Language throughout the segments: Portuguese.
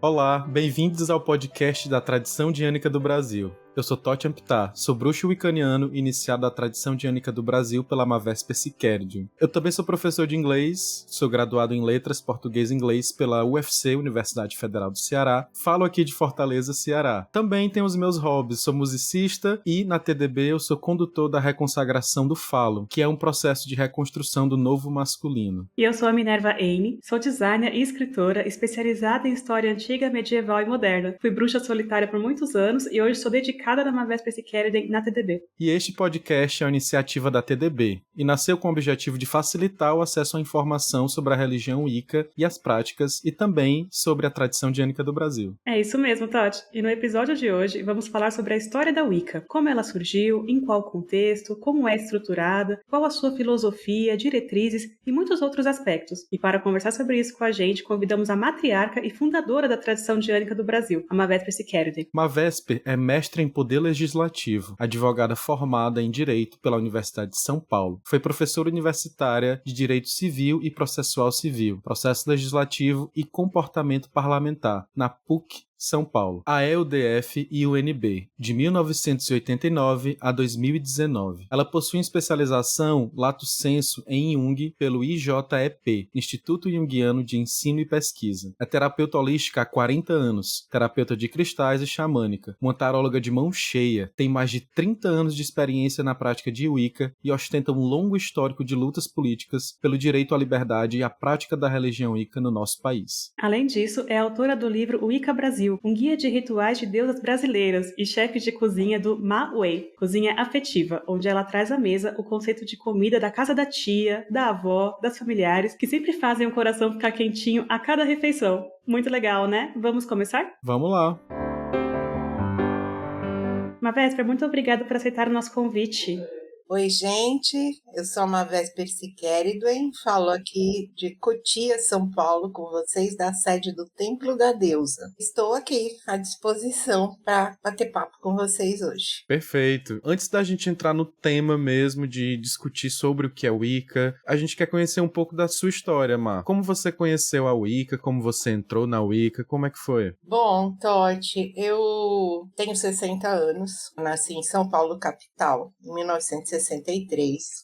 Olá, bem-vindos ao podcast da Tradição Diânica do Brasil. Eu sou Totti Amptar, sou bruxo wiccaniano iniciado da Tradição Diânica do Brasil pela Mavesper Siquérdium. Eu também sou professor de inglês, sou graduado em Letras Português e Inglês pela UFC, Universidade Federal do Ceará. Falo aqui de Fortaleza, Ceará. Também tenho os meus hobbies, sou musicista e, na TDB, eu sou condutor da Reconsagração do Falo, que é um processo de reconstrução do novo masculino. E eu sou a Minerva Aine, sou designer e escritora especializada em história antiga, medieval e moderna. Fui bruxa solitária por muitos anos e hoje sou dedicada na Mavesper Siquérdium na TDB. E este podcast é uma iniciativa da TDB e nasceu com o objetivo de facilitar o acesso à informação sobre a religião Wicca e as práticas e também sobre a tradição diânica do Brasil. É isso mesmo, Totti. E no episódio de hoje vamos falar sobre a história da Wicca, como ela surgiu, em qual contexto, como é estruturada, qual a sua filosofia, diretrizes e muitos outros aspectos. E para conversar sobre isso com a gente, convidamos a matriarca e fundadora da tradição diânica do Brasil, a Mavesper Siquérdium. Mavesper é mestre em poder legislativo, advogada formada em Direito pela Universidade de São Paulo. Foi professora universitária de Direito Civil e Processual Civil, Processo Legislativo e Comportamento Parlamentar, na PUC São Paulo, a EUDF e UNB, de 1989 a 2019. Ela possui especialização lato sensu em Jung pelo IJEP, Instituto Jungiano de Ensino e Pesquisa. É terapeuta holística há 40 anos, terapeuta de cristais e xamânica, uma taróloga de mão cheia, tem mais de 30 anos de experiência na prática de Wicca e ostenta um longo histórico de lutas políticas pelo direito à liberdade e à prática da religião Wicca no nosso país. Além disso, é autora do livro Wicca Brasil, um guia de rituais de deusas brasileiras e chefe de cozinha do Ma Wei, cozinha afetiva, onde ela traz à mesa o conceito de comida da casa da tia, da avó, das familiares, que sempre fazem o coração ficar quentinho a cada refeição. Muito legal, né? Vamos começar? Vamos lá! Mavesper, muito obrigada por aceitar o nosso convite. Oi, gente, eu sou a Mavesper Siquérdium, falo aqui de Cotia, São Paulo, com vocês, da sede do Templo da Deusa. Estou aqui à disposição para bater papo com vocês hoje. Perfeito. Antes da gente entrar no tema mesmo de discutir sobre o que é Wicca, a gente quer conhecer um pouco da sua história, Má. Como você conheceu a Wicca, como você entrou na Wicca, como é que foi? Bom, Totti, eu tenho 60 anos, nasci em São Paulo, capital, em 1963,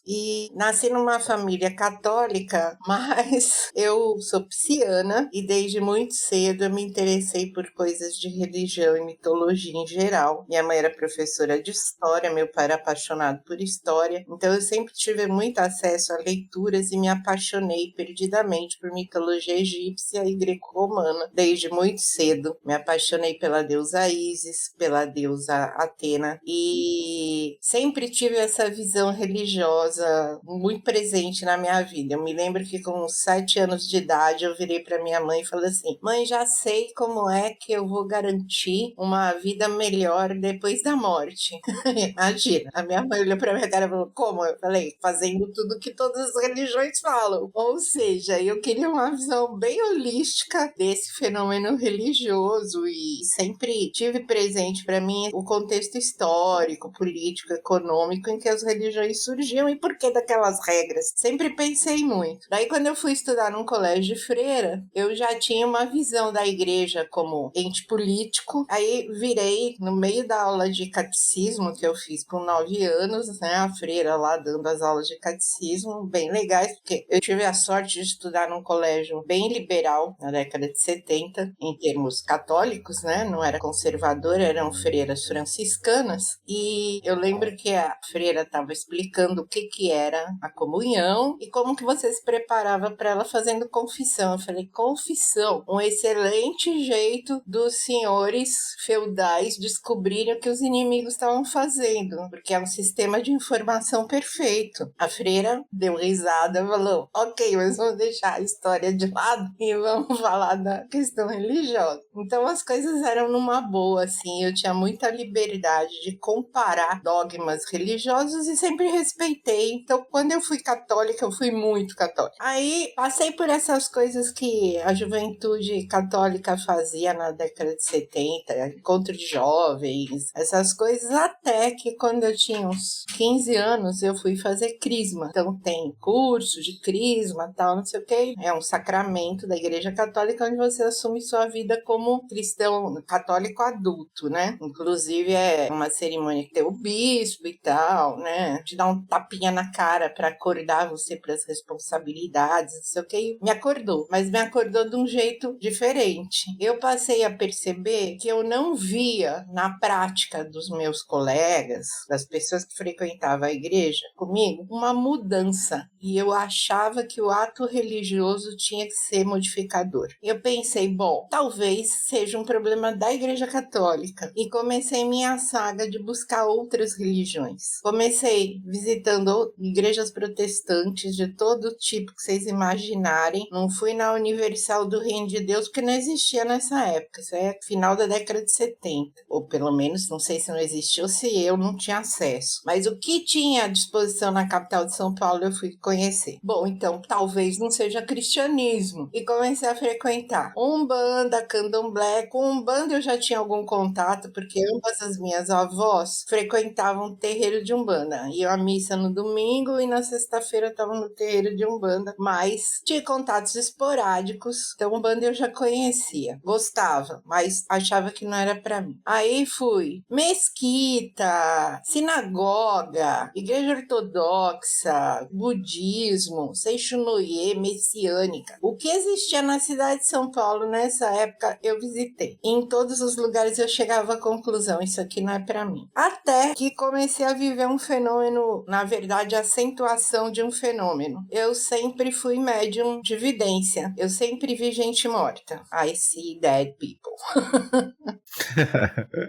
e nasci numa família católica, mas eu sou pisciana e desde muito cedo eu me interessei por coisas de religião e mitologia em geral. Minha mãe era professora de história, meu pai era apaixonado por história, então eu sempre tive muito acesso a leituras e me apaixonei perdidamente por mitologia egípcia e greco-romana desde muito cedo. Me apaixonei pela deusa Ísis, pela deusa Atena e sempre tive essa visão religiosa muito presente na minha vida. Eu me lembro que com uns 7 anos de idade eu virei para minha mãe e falei assim: mãe, já sei como é que eu vou garantir uma vida melhor depois da morte. Imagina, a minha mãe olhou para minha cara e falou: como? Eu falei: fazendo tudo que todas as religiões falam. Ou seja, eu queria uma visão bem holística desse fenômeno religioso e sempre tive presente para mim o contexto histórico, político, econômico em que as religiões surgiam e por que daquelas regras. Sempre pensei muito. Daí, quando eu fui estudar num colégio de freira, eu já tinha uma visão da igreja como ente político. Aí virei, no meio da aula de catecismo que eu fiz com 9 anos, né, a freira lá dando as aulas de catecismo, bem legais, porque eu tive a sorte de estudar num colégio bem liberal, na década de 70, em termos católicos, né, não era conservador, eram freiras franciscanas, e eu lembro que a freira estava explicando o que era a comunhão e como que você se preparava para ela fazendo confissão. Eu falei: confissão, um excelente jeito dos senhores feudais descobrirem o que os inimigos estavam fazendo, porque é um sistema de informação perfeito. A freira deu risada e falou: ok, mas vamos deixar a história de lado e vamos falar da questão religiosa. Então as coisas eram numa boa, assim, eu tinha muita liberdade de comparar dogmas religiosos religiosos e sempre respeitei. Então, quando eu fui católica, eu fui muito católica. Aí, passei por essas coisas que a juventude católica fazia na década de 70, encontro de jovens, essas coisas, até que quando eu tinha uns 15 anos, eu fui fazer crisma. Então, tem curso de crisma, tal, não sei o que. É um sacramento da Igreja Católica onde você assume sua vida como cristão católico adulto, né? Inclusive, é uma cerimônia que tem o bispo e tal, né? Te dá um tapinha na cara para acordar você para as responsabilidades, não sei o que. Me acordou, mas me acordou de um jeito diferente. Eu passei a perceber que eu não via na prática dos meus colegas, das pessoas que frequentavam a igreja comigo, uma mudança. E eu achava que o ato religioso tinha que ser modificador. Eu pensei, bom, talvez seja um problema da Igreja Católica. E comecei minha saga de buscar outras religiões. Comecei visitando igrejas protestantes de todo tipo que vocês imaginarem. Não fui na Universal do Reino de Deus, porque não existia nessa época. Isso é final da década de 70. Ou pelo menos, não sei se não existiu ou se eu não tinha acesso. Mas o que tinha à disposição na capital de São Paulo, eu fui conhecer. Bom, então, talvez não seja cristianismo. E comecei a frequentar Umbanda, Candomblé. Com Umbanda eu já tinha algum contato, porque ambas as minhas avós frequentavam o terreiro de Umbanda. Iam à missa no domingo e na sexta-feira estavam no terreiro de Umbanda. Mas tinha contatos esporádicos, então Umbanda eu já conhecia. Gostava, mas achava que não era pra mim. Aí fui mesquita, sinagoga, igreja ortodoxa, budismo, Seishunoye, messiânica. O que existia na cidade de São Paulo nessa época eu visitei. Em todos os lugares eu chegava à conclusão, isso aqui não é pra mim. Até que comecei a viver um fenômeno, na verdade a acentuação de um fenômeno. Eu sempre fui médium de vidência. Eu sempre vi gente morta. I see dead people.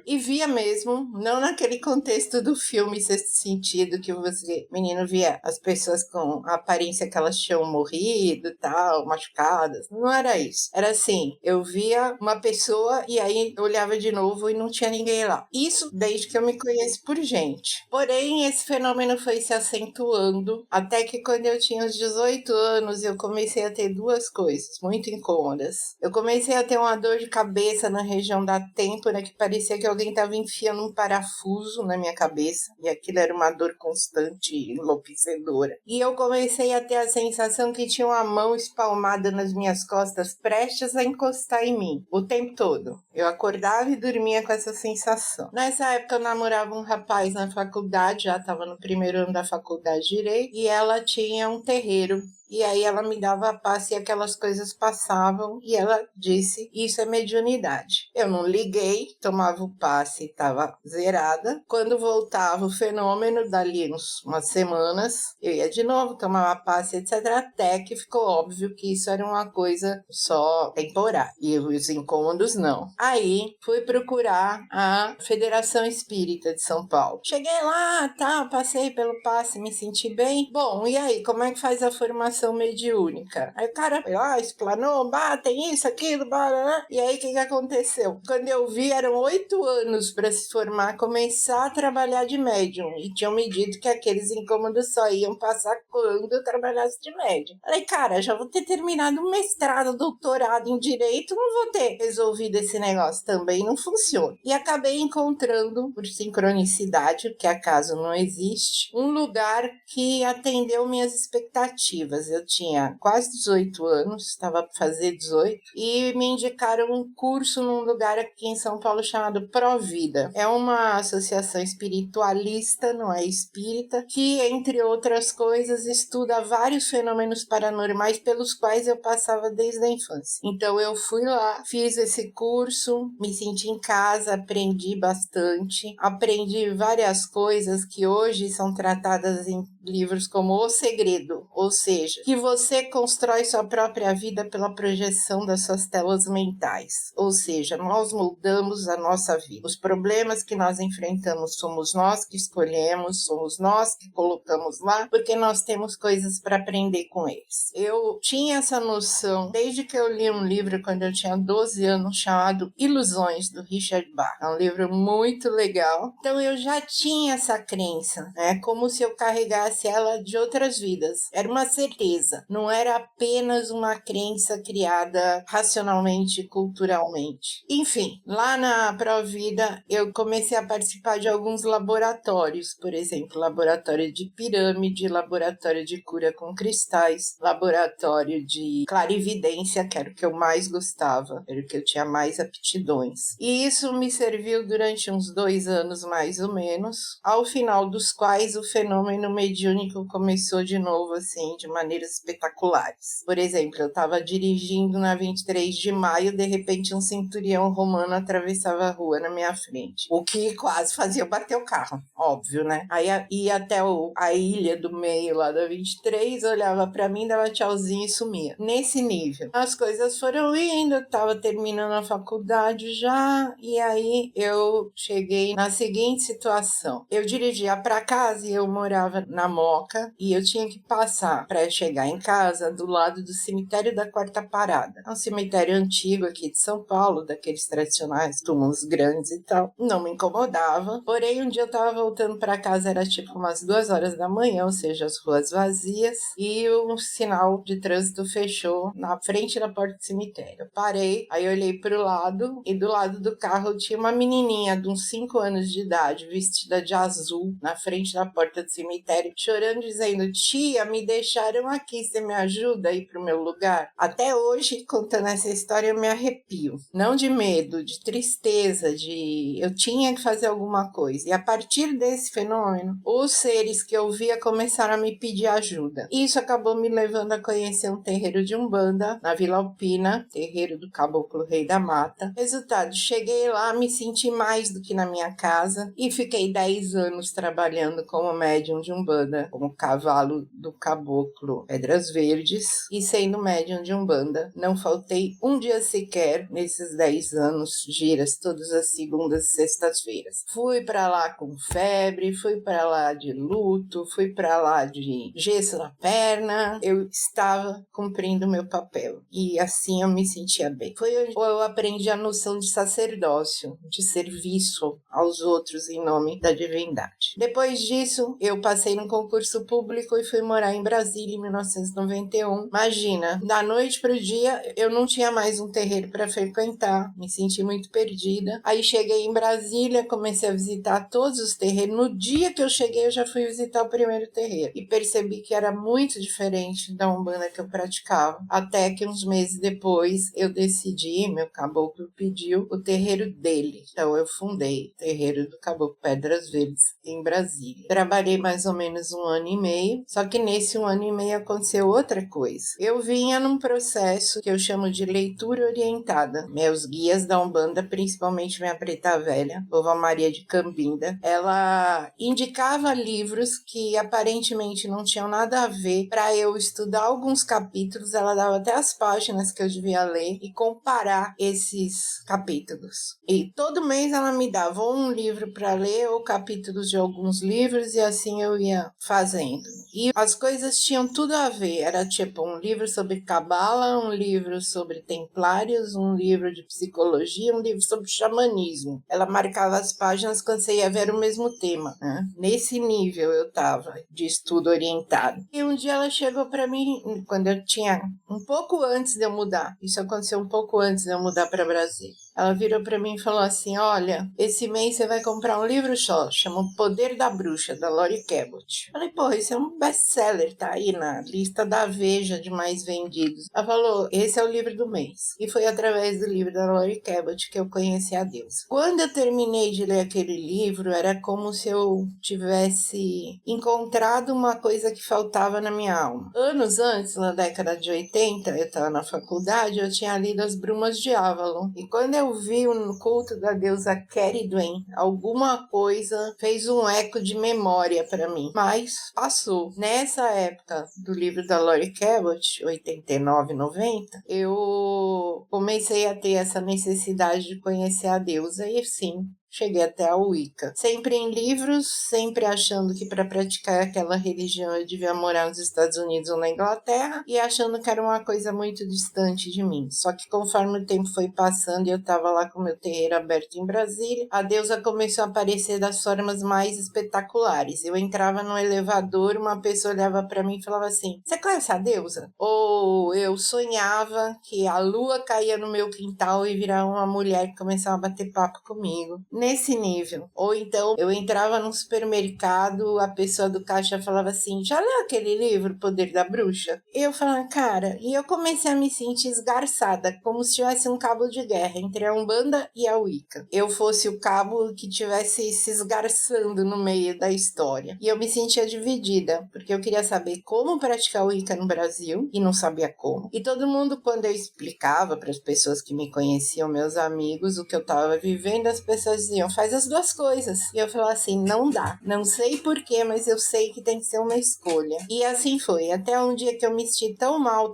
E via mesmo, não naquele contexto do filme Sexto Sentido, que você, menino, via as pessoas com a aparência que elas tinham morrido, tal, machucadas. Não era isso. Era assim, eu via uma pessoa e aí eu olhava de novo e não tinha ninguém lá. Isso desde que eu me conheço por gente. Porém, esse fenômeno foi se acentuando até que quando eu tinha uns 18 anos, eu comecei a ter duas coisas muito incômodas. Eu comecei a ter uma dor de cabeça na região da têmpora que parecia que alguém estava enfiando um parafuso na minha cabeça e aquilo era uma dor constante e enlouquecedora. E eu comecei a ter a sensação que tinha uma mão espalmada nas minhas costas prestes a encostar em mim o tempo todo. Eu acordava e dormia com essa sensação. Nessa época eu namorava um rapaz na faculdade, já estava no primeiro ano da faculdade de Direito, e ela tinha um terreiro. E aí ela me dava a passe e aquelas coisas passavam e ela disse, isso é mediunidade. Eu não liguei, tomava o passe e estava zerada. Quando voltava o fenômeno, dali umas semanas, eu ia de novo, tomava passe, etc. Até que ficou óbvio que isso era uma coisa só temporária. E os incômodos não. Aí fui procurar a Federação Espírita de São Paulo. Cheguei lá, tá, passei pelo passe, me senti bem. Bom, e aí, como é que faz a formação mediúnica? Aí o cara explanou, tem isso, aquilo, blá, blá, blá. E aí o que aconteceu? Quando eu vi, eram 8 anos para se formar, começar a trabalhar de médium. E tinham me dito que aqueles incômodos só iam passar quando eu trabalhasse de médium. Falei, cara, já vou ter terminado um mestrado, doutorado em Direito, não vou ter resolvido esse negócio. Também não funciona. E acabei encontrando, por sincronicidade, porque acaso não existe, um lugar que atendeu minhas expectativas. Eu tinha quase 18 anos, estava para fazer 18, e me indicaram um curso num lugar aqui em São Paulo chamado Provida. É uma associação espiritualista, não é espírita, que, entre outras coisas, estuda vários fenômenos paranormais pelos quais eu passava desde a infância. Então eu fui lá, fiz esse curso, me senti em casa, aprendi bastante, aprendi várias coisas que hoje são tratadas livros como O Segredo, ou seja, que você constrói sua própria vida pela projeção das suas telas mentais, ou seja, nós moldamos a nossa vida. Os problemas que nós enfrentamos somos nós que escolhemos, somos nós que colocamos lá, porque nós temos coisas para aprender com eles. Eu tinha essa noção desde que eu li um livro quando eu tinha 12 anos chamado Ilusões, do Richard Bach. É um livro muito legal. Então eu já tinha essa crença, né? Como se eu carregasse ela de outras vidas. Era uma certeza, não era apenas uma crença criada racionalmente, culturalmente. Enfim, lá na Provida eu comecei a participar de alguns laboratórios, por exemplo, laboratório de pirâmide, laboratório de cura com cristais, laboratório de clarividência, que era o que eu mais gostava, era o que eu tinha mais aptidões. E isso me serviu durante uns 2 anos, mais ou menos, ao final dos quais o fenômeno mediúnico começou de novo, assim, de maneiras espetaculares. Por exemplo, eu estava dirigindo na 23 de maio, de repente um centurião romano atravessava a rua na minha frente, o que quase fazia eu bater o carro, óbvio, né? Aí ia até a ilha do meio lá da 23, olhava pra mim, dava tchauzinho e sumia. Nesse nível. As coisas foram indo, eu tava terminando a faculdade já, e aí eu cheguei na seguinte situação. Eu dirigia pra casa e eu morava na Moca, e eu tinha que passar pra chegar em casa do lado do cemitério da Quarta Parada. É um cemitério antigo aqui de São Paulo, daqueles tradicionais, túmulos grandes e tal. Não me incomodava. Porém, um dia eu tava voltando pra casa, era tipo umas 2 horas da manhã, ou seja, as ruas vazias, e um sinal de trânsito fechou na frente da porta do cemitério. Eu parei, aí eu olhei pro lado, e do lado do carro tinha uma menininha de uns 5 anos de idade, vestida de azul, na frente da porta do cemitério, chorando, dizendo: tia, me deixaram aqui, você me ajuda a ir pro meu lugar? Até hoje, contando essa história, eu me arrepio. Não de medo, de tristeza, de eu tinha que fazer alguma coisa. E a partir desse fenômeno, os seres que eu via começaram a me pedir ajuda. Isso acabou me levando a conhecer um terreiro de Umbanda, na Vila Alpina, terreiro do Caboclo Rei da Mata. Resultado, cheguei lá, me senti mais do que na minha casa e fiquei 10 anos trabalhando como médium de Umbanda, como cavalo do Caboclo Pedras Verdes e sendo médium de Umbanda. Não faltei um dia sequer nesses 10 anos, giras todas as segundas e sextas-feiras. Fui pra lá com febre, fui pra lá de luto, fui pra lá de gesso na perna. Eu estava cumprindo o meu papel e assim eu me sentia bem. Foi onde eu aprendi a noção de sacerdócio, de serviço aos outros em nome da divindade. Depois disso, eu passei num concurso público e fui morar em Brasília em 1991. Imagina, da noite pro dia eu não tinha mais um terreiro para frequentar, me senti muito perdida. Aí cheguei em Brasília, comecei a visitar todos os terreiros. No dia que eu cheguei, eu já fui visitar o primeiro terreiro e percebi que era muito diferente da Umbanda que eu praticava. Até que uns meses depois eu decidi, meu caboclo pediu, o terreiro dele. Então eu fundei o terreiro do Caboclo Pedras Verdes em Brasília. Trabalhei mais ou menos 1 ano e meio, só que nesse 1 ano e meio aconteceu outra coisa. Eu vinha num processo que eu chamo de leitura orientada. Meus guias da Umbanda, principalmente minha preta velha, Vovó Maria de Cambinda, ela indicava livros que aparentemente não tinham nada a ver para eu estudar alguns capítulos. Ela dava até as páginas que eu devia ler e comparar esses capítulos. E todo mês ela me dava ou um livro para ler ou capítulos de alguns livros e assim eu ia fazendo. E as coisas tinham tudo a ver. Era tipo um livro sobre cabala, um livro sobre templários, um livro de psicologia, um livro sobre xamanismo. Ela marcava as páginas quando você ia ver o mesmo tema, né? Nesse nível eu tava de estudo orientado. E um dia ela chegou para mim, quando eu tinha um pouco antes de eu mudar. Isso aconteceu um pouco antes de eu mudar para Brasília. Ela virou para mim e falou assim: olha, esse mês você vai comprar um livro só, chama O Poder da Bruxa, da Laurie Cabot. Falei, porra, isso é um best-seller, tá aí na lista da Veja de mais vendidos. Ela falou, esse é o livro do mês. E foi através do livro da Laurie Cabot que eu conheci a Deus. Quando eu terminei de ler aquele livro, era como se eu tivesse encontrado uma coisa que faltava na minha alma. Anos antes, na década de 80, eu estava na faculdade, eu tinha lido As Brumas de Avalon. E quando eu eu vi o culto da deusa Keridwen, alguma coisa fez um eco de memória para mim, mas passou. Nessa época do livro da Laurie Cabot, 89, 90, eu comecei a ter essa necessidade de conhecer a deusa e sim, cheguei até a Wicca. Sempre em livros, sempre achando que para praticar aquela religião eu devia morar nos Estados Unidos ou na Inglaterra e achando que era uma coisa muito distante de mim. Só que conforme o tempo foi passando e eu estava lá com o meu terreiro aberto em Brasília, a deusa começou a aparecer das formas mais espetaculares. Eu entrava no elevador, uma pessoa olhava para mim e falava assim: "Você conhece a deusa?" Ou eu sonhava que a lua caía no meu quintal e virava uma mulher que começava a bater papo comigo. Nesse nível. Ou então eu entrava num supermercado, a pessoa do caixa falava assim: "Já leu aquele livro, O Poder da Bruxa?" E eu falava: "Cara", e eu comecei a me sentir esgarçada, como se tivesse um cabo de guerra entre a Umbanda e a Wicca. Eu fosse o cabo que tivesse se esgarçando no meio da história. E eu me sentia dividida, porque eu queria saber como praticar o Wicca no Brasil e não sabia como. E todo mundo, quando eu explicava para as pessoas que me conheciam, meus amigos, o que eu estava vivendo, as pessoas diziam: "Faz as duas coisas." E eu falava assim: "Não dá. Não sei porquê, mas eu sei que tem que ser uma escolha." E assim foi. Até um dia que eu me senti tão mal,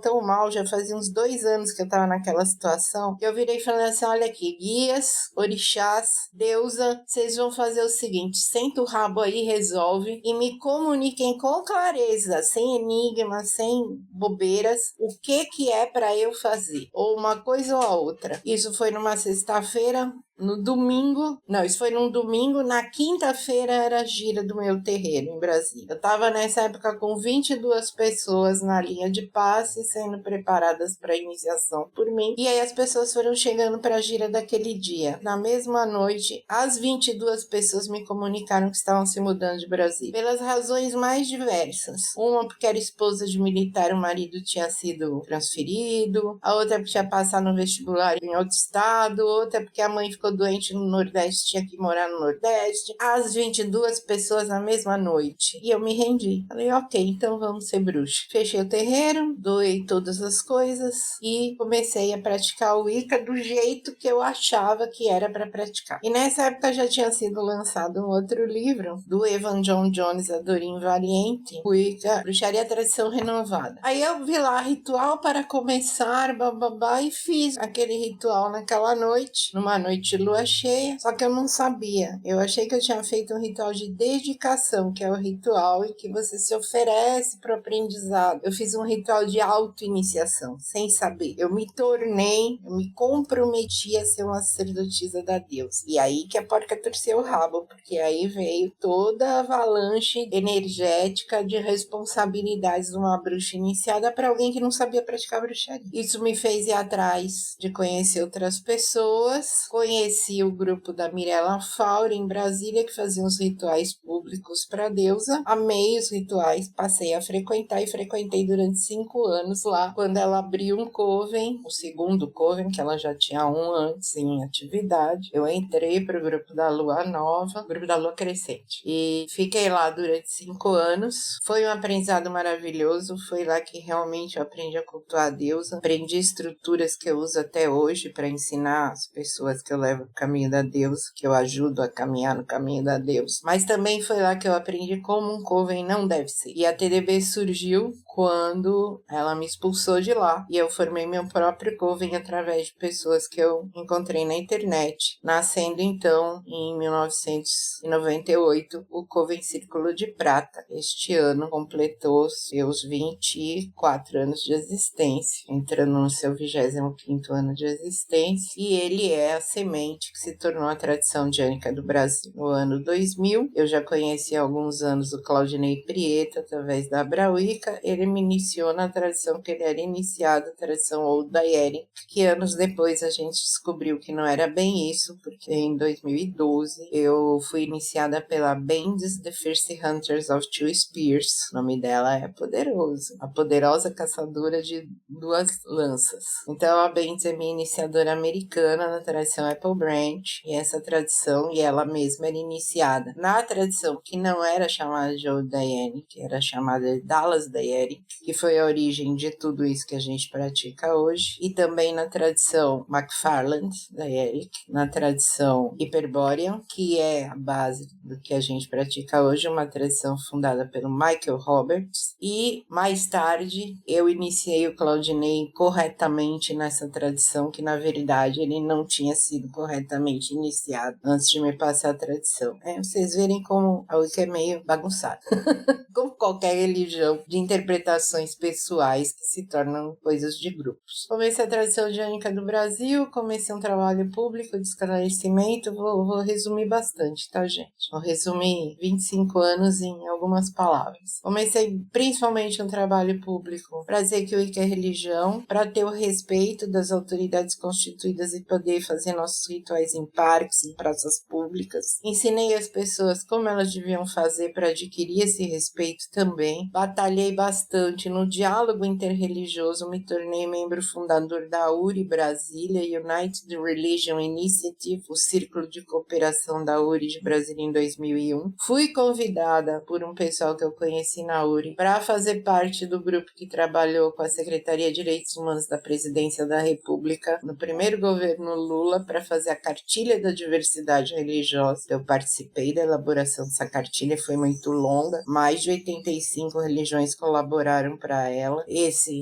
já fazia uns 2 anos que eu tava naquela situação, que eu virei falando assim: "Olha aqui, guias, orixás, deusa, vocês vão fazer o seguinte, senta o rabo aí, resolve, e me comuniquem com clareza, sem enigma, sem bobeiras, o que é para eu fazer, ou uma coisa ou a outra." Isso foi numa sexta-feira. No domingo, não, isso foi num domingo, na quinta-feira era a gira do meu terreiro em Brasília. Eu tava nessa época com 22 pessoas na linha de passe, sendo preparadas para iniciação por mim, e aí as pessoas foram chegando para a gira daquele dia. Na mesma noite, as 22 pessoas me comunicaram que estavam se mudando de Brasília, pelas razões mais diversas. Uma porque era esposa de militar, o marido tinha sido transferido, a outra porque tinha passado no vestibular em outro estado, outra porque a mãe ficou doente no Nordeste, tinha que morar no Nordeste. As 22 pessoas na mesma noite. E eu me rendi. Falei: "Ok, então vamos ser bruxa." Fechei o terreiro, doei todas as coisas e comecei a praticar o Wicca do jeito que eu achava que era para praticar. E nessa época já tinha sido lançado um outro livro do Evan John Jones, a Doreen Valiente, Wicca, Bruxaria Tradição Renovada. Aí eu vi lá, ritual para começar, bababá, e fiz aquele ritual naquela noite, numa noite de lua cheia, só que eu não sabia. Eu achei que eu tinha feito um ritual de dedicação, que é o ritual em que você se oferece para o aprendizado. Eu fiz um ritual de auto-iniciação, sem saber. Eu me comprometi a ser uma sacerdotisa da deusa. E aí que a porca torceu o rabo, porque aí veio toda a avalanche energética de responsabilidades de uma bruxa iniciada para alguém que não sabia praticar bruxaria. Isso me fez ir atrás de conhecer outras pessoas. Conheci o grupo da Mirella Fauri em Brasília, que fazia uns rituais públicos para a deusa. Amei os rituais, passei a frequentar e frequentei durante 5 anos lá. Quando ela abriu um coven, o segundo coven, que ela já tinha um antes em atividade, eu entrei para o grupo da Lua Nova, grupo da Lua Crescente, e fiquei lá durante 5 anos. Foi um aprendizado maravilhoso, foi lá que realmente eu aprendi a cultuar a deusa, aprendi estruturas que eu uso até hoje para ensinar as pessoas que eu levo no caminho da deusa, que eu ajudo a caminhar no caminho da deusa. Mas também foi lá que eu aprendi como um coven não deve ser. E a TDB surgiu quando ela me expulsou de lá, e eu formei meu próprio coven através de pessoas que eu encontrei na internet, nascendo então em 1998 o Coven Círculo de Prata. Este ano completou seus 24 anos de existência, entrando no seu 25º ano de existência, e ele é a semente que se tornou a tradição diânica do Brasil. No ano 2000, eu já conheci há alguns anos o Claudinei Prieto através da Abrauica. Ele me iniciou na tradição que ele era iniciado, a tradição Old Daieri, que anos depois a gente descobriu que não era bem isso, porque em 2012 eu fui iniciada pela Bendis The First Hunters of Two Spears. O nome dela é poderoso, a poderosa caçadora de 2 lanças. Então a Bendis é minha iniciadora americana na tradição Apple Michael Branch, e essa tradição, e ela mesma era iniciada na tradição que não era chamada de Old Dianic, que era chamada de Dallas Dianic, que foi a origem de tudo isso que a gente pratica hoje, e também na tradição McFarland Dianic, na tradição Hyperborean, que é a base do que a gente pratica hoje, uma tradição fundada pelo Michael Roberts, e mais tarde eu iniciei o Claudinei corretamente nessa tradição, que na verdade ele não tinha sido corretamente iniciado antes de me passar a tradição. Vocês verem como a Wicca é meio bagunçada. Como qualquer religião, de interpretações pessoais que se tornam coisas de grupos. Comecei a tradição jânica do Brasil, comecei um trabalho público de esclarecimento, vou resumir bastante, tá, gente? Vou resumir 25 anos em algumas palavras. Comecei principalmente um trabalho público para dizer que o Wicca é religião, para ter o respeito das autoridades constituídas e poder fazer nossos rituais em parques, em praças públicas. Ensinei as pessoas como elas deviam fazer para adquirir esse respeito também. Batalhei bastante no diálogo interreligioso, me tornei membro fundador da URI Brasília, United Religion Initiative, o círculo de cooperação da URI de Brasília em 2001. Fui convidada por um pessoal que eu conheci na URI para fazer parte do grupo que trabalhou com a Secretaria de Direitos Humanos da Presidência da República no primeiro governo Lula para fazer a cartilha da diversidade religiosa. Eu participei da elaboração dessa cartilha, foi muito longa, mais de 85 religiões colaboraram para ela.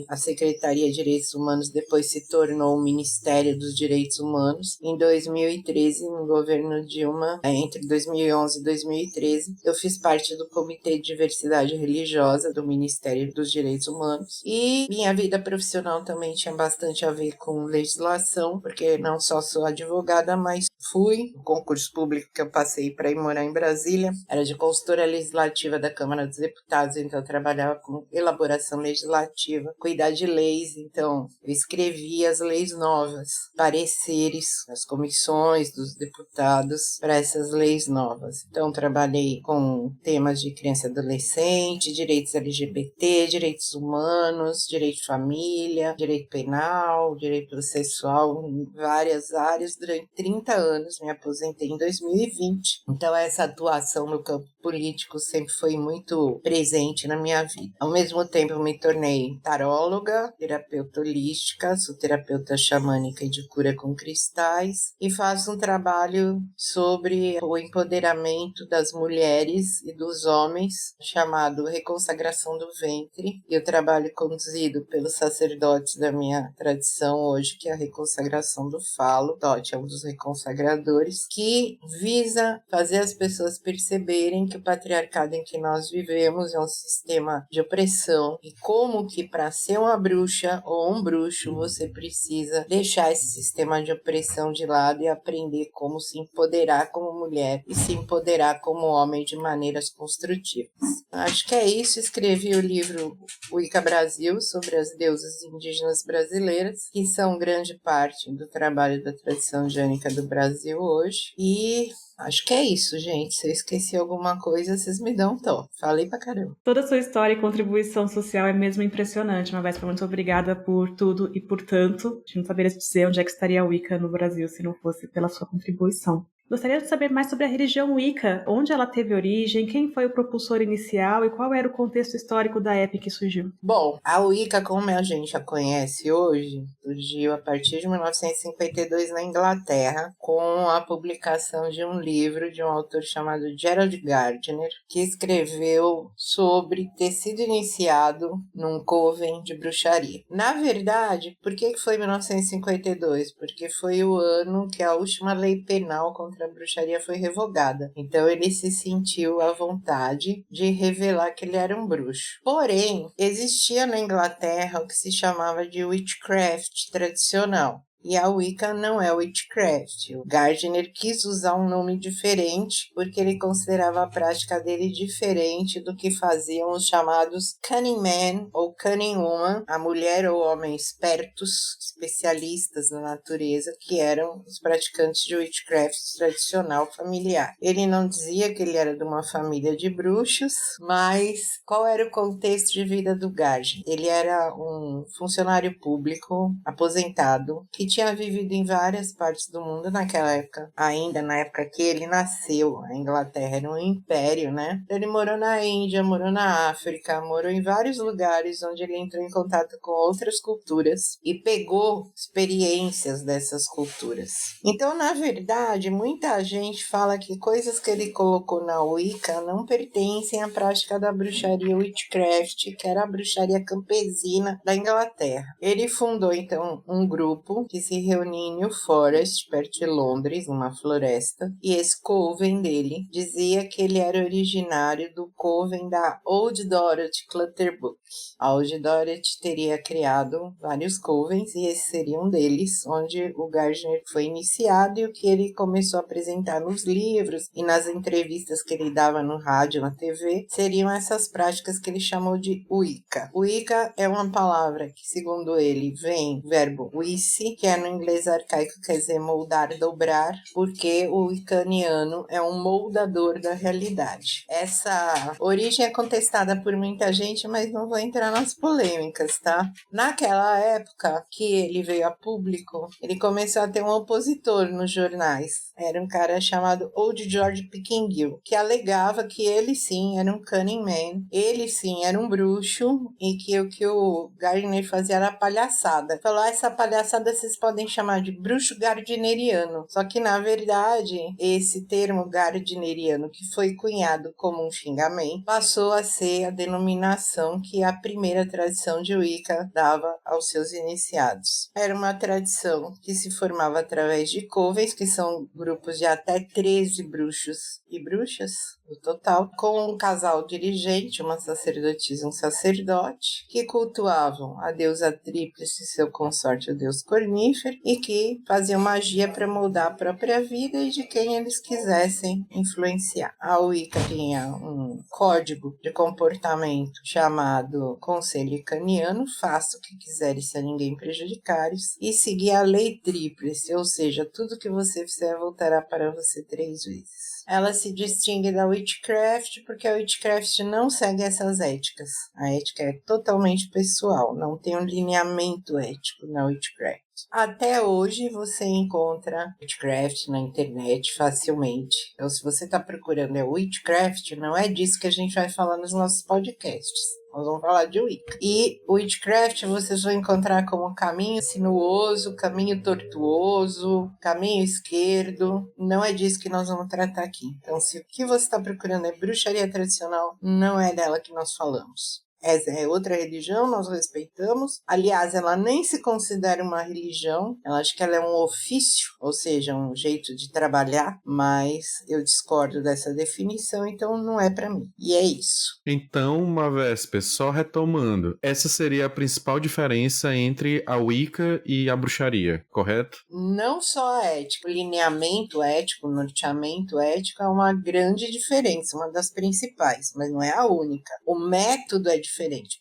A Secretaria de Direitos Humanos depois se tornou o Ministério dos Direitos Humanos. Em 2013, no governo Dilma, entre 2011 e 2013, eu fiz parte do Comitê de Diversidade Religiosa do Ministério dos Direitos Humanos. E minha vida profissional também tinha bastante a ver com legislação, porque não só sou advogada, mas o concurso público que eu passei para ir morar em Brasília era de consultora legislativa da Câmara dos Deputados, então eu trabalhava com elaboração legislativa, cuidar de leis, então eu escrevia as leis novas, pareceres das comissões dos deputados para essas leis novas. Então trabalhei com temas de criança e adolescente, direitos LGBT, direitos humanos, direito de família, direito penal, direito processual, em várias áreas durante 30 anos, me aposentei em 2020. Então essa atuação no campo político sempre foi muito presente na minha vida. Ao mesmo tempo, eu me tornei taróloga, terapeuta holística, sou terapeuta xamânica e de cura com cristais e faço um trabalho sobre o empoderamento das mulheres e dos homens, chamado Reconsagração do Ventre, e o trabalho conduzido pelos sacerdotes da minha tradição hoje, que é a Reconsagração do Falo. Tote é um dos reconsagradores, que visa fazer as pessoas perceberem que o patriarcado em que nós vivemos é um sistema de opressão e como que para ser uma bruxa ou um bruxo você precisa deixar esse sistema de opressão de lado e aprender como se empoderar como mulher e se empoderar como homem de maneiras construtivas. Acho que é isso. Escrevi o livro Wicca Brasil sobre as deusas indígenas brasileiras, que são grande parte do trabalho da tradição jânica do Brasil hoje. E acho que é isso, gente. Se eu esqueci alguma coisa, vocês me dão um toque. Falei pra caramba. Toda a sua história e contribuição social é mesmo impressionante. Uma vez, muito obrigada por tudo e por tanto. A gente não saberia dizer onde é que estaria a Wicca no Brasil se não fosse pela sua contribuição. Gostaria de saber mais sobre a religião Wicca, onde ela teve origem, quem foi o propulsor inicial e qual era o contexto histórico da época que surgiu. Bom, a Wicca, como a gente a conhece hoje, surgiu a partir de 1952 na Inglaterra, com a publicação de um livro de um autor chamado Gerald Gardner, que escreveu sobre ter sido iniciado num coven de bruxaria. Na verdade, por que foi 1952? Porque foi o ano que a última lei penal contra a bruxaria foi revogada. Então ele se sentiu à vontade de revelar que ele era um bruxo. Porém, existia na Inglaterra o que se chamava de witchcraft tradicional. E a Wicca não é witchcraft. O Gardner quis usar um nome diferente porque ele considerava a prática dele diferente do que faziam os chamados cunning man ou cunning woman, a mulher ou homem espertos, especialistas na natureza, que eram os praticantes de witchcraft tradicional familiar. Ele não dizia que ele era de uma família de bruxos, mas qual era o contexto de vida do Gardner? Ele era um funcionário público aposentado que tinha vivido em várias partes do mundo naquela época, ainda na época que ele nasceu. A Inglaterra era um império, né? Ele morou na Índia, morou na África, morou em vários lugares onde ele entrou em contato com outras culturas e pegou experiências dessas culturas. Então, na verdade, muita gente fala que coisas que ele colocou na Wicca não pertencem à prática da bruxaria witchcraft, que era a bruxaria campesina da Inglaterra. Ele fundou, então, um grupo que se reunia em New Forest, perto de Londres, numa floresta, e esse coven dele dizia que ele era originário do coven da Old Dorothy Clutterbuck. A Old Dorothy teria criado vários covens e esse seria um deles, onde o Gardner foi iniciado e o que ele começou a apresentar nos livros e nas entrevistas que ele dava no rádio, na TV, seriam essas práticas que ele chamou de Wicca. Wicca é uma palavra que, segundo ele, vem do verbo wicce, que é no inglês arcaico, quer dizer moldar, dobrar, porque o wiccaniano é um moldador da realidade. Essa origem é contestada por muita gente, mas não vou entrar nas polêmicas, tá? Naquela época que ele veio a público, ele começou a ter um opositor nos jornais. Era um cara chamado Old George Pickingill, que alegava que ele sim era um cunning man, ele sim era um bruxo e que o que o Gardner fazia era palhaçada. Falou, essa palhaçada vocês podem chamar de bruxo gardneriano. Só que na verdade, esse termo gardneriano, que foi cunhado como um xingamento, passou a ser a denominação que a primeira tradição de Wicca dava aos seus iniciados. Era uma tradição que se formava através de covens, que são grupos de até 13 bruxos e bruxas no total, com um casal dirigente, uma sacerdotisa e um sacerdote, que cultuavam a deusa tríplice e seu consorte, o deus cornífero, e que faziam magia para moldar a própria vida e de quem eles quisessem influenciar. A Wicca tinha um código de comportamento chamado Conselho Icaniano, faça o que quiseres se a ninguém prejudicares, e seguir a lei tríplice, ou seja, tudo que você fizer voltará para você 3 vezes. Ela se distingue da witchcraft porque a witchcraft não segue essas éticas. A ética é totalmente pessoal, não tem um lineamento ético na witchcraft. Até hoje você encontra witchcraft na internet facilmente. Então, se você está procurando witchcraft, não é disso que a gente vai falar nos nossos podcasts. Nós vamos falar de Wicca. E witchcraft vocês vão encontrar como caminho sinuoso, caminho tortuoso, caminho esquerdo. Não é disso que nós vamos tratar aqui. Então, se o que você está procurando é bruxaria tradicional, não é dela que nós falamos. Essa é outra religião, nós respeitamos. Aliás, ela nem se considera uma religião. Ela acha que ela é um ofício, ou seja, um jeito de trabalhar. Mas eu discordo dessa definição, então não é para mim. E é isso. Então, Mavesper, só retomando, essa seria a principal diferença entre a Wicca e a bruxaria, correto? Não só a ética, o lineamento ético, o norteamento ético é uma grande diferença, uma das principais, mas não é a única. O método é diferente.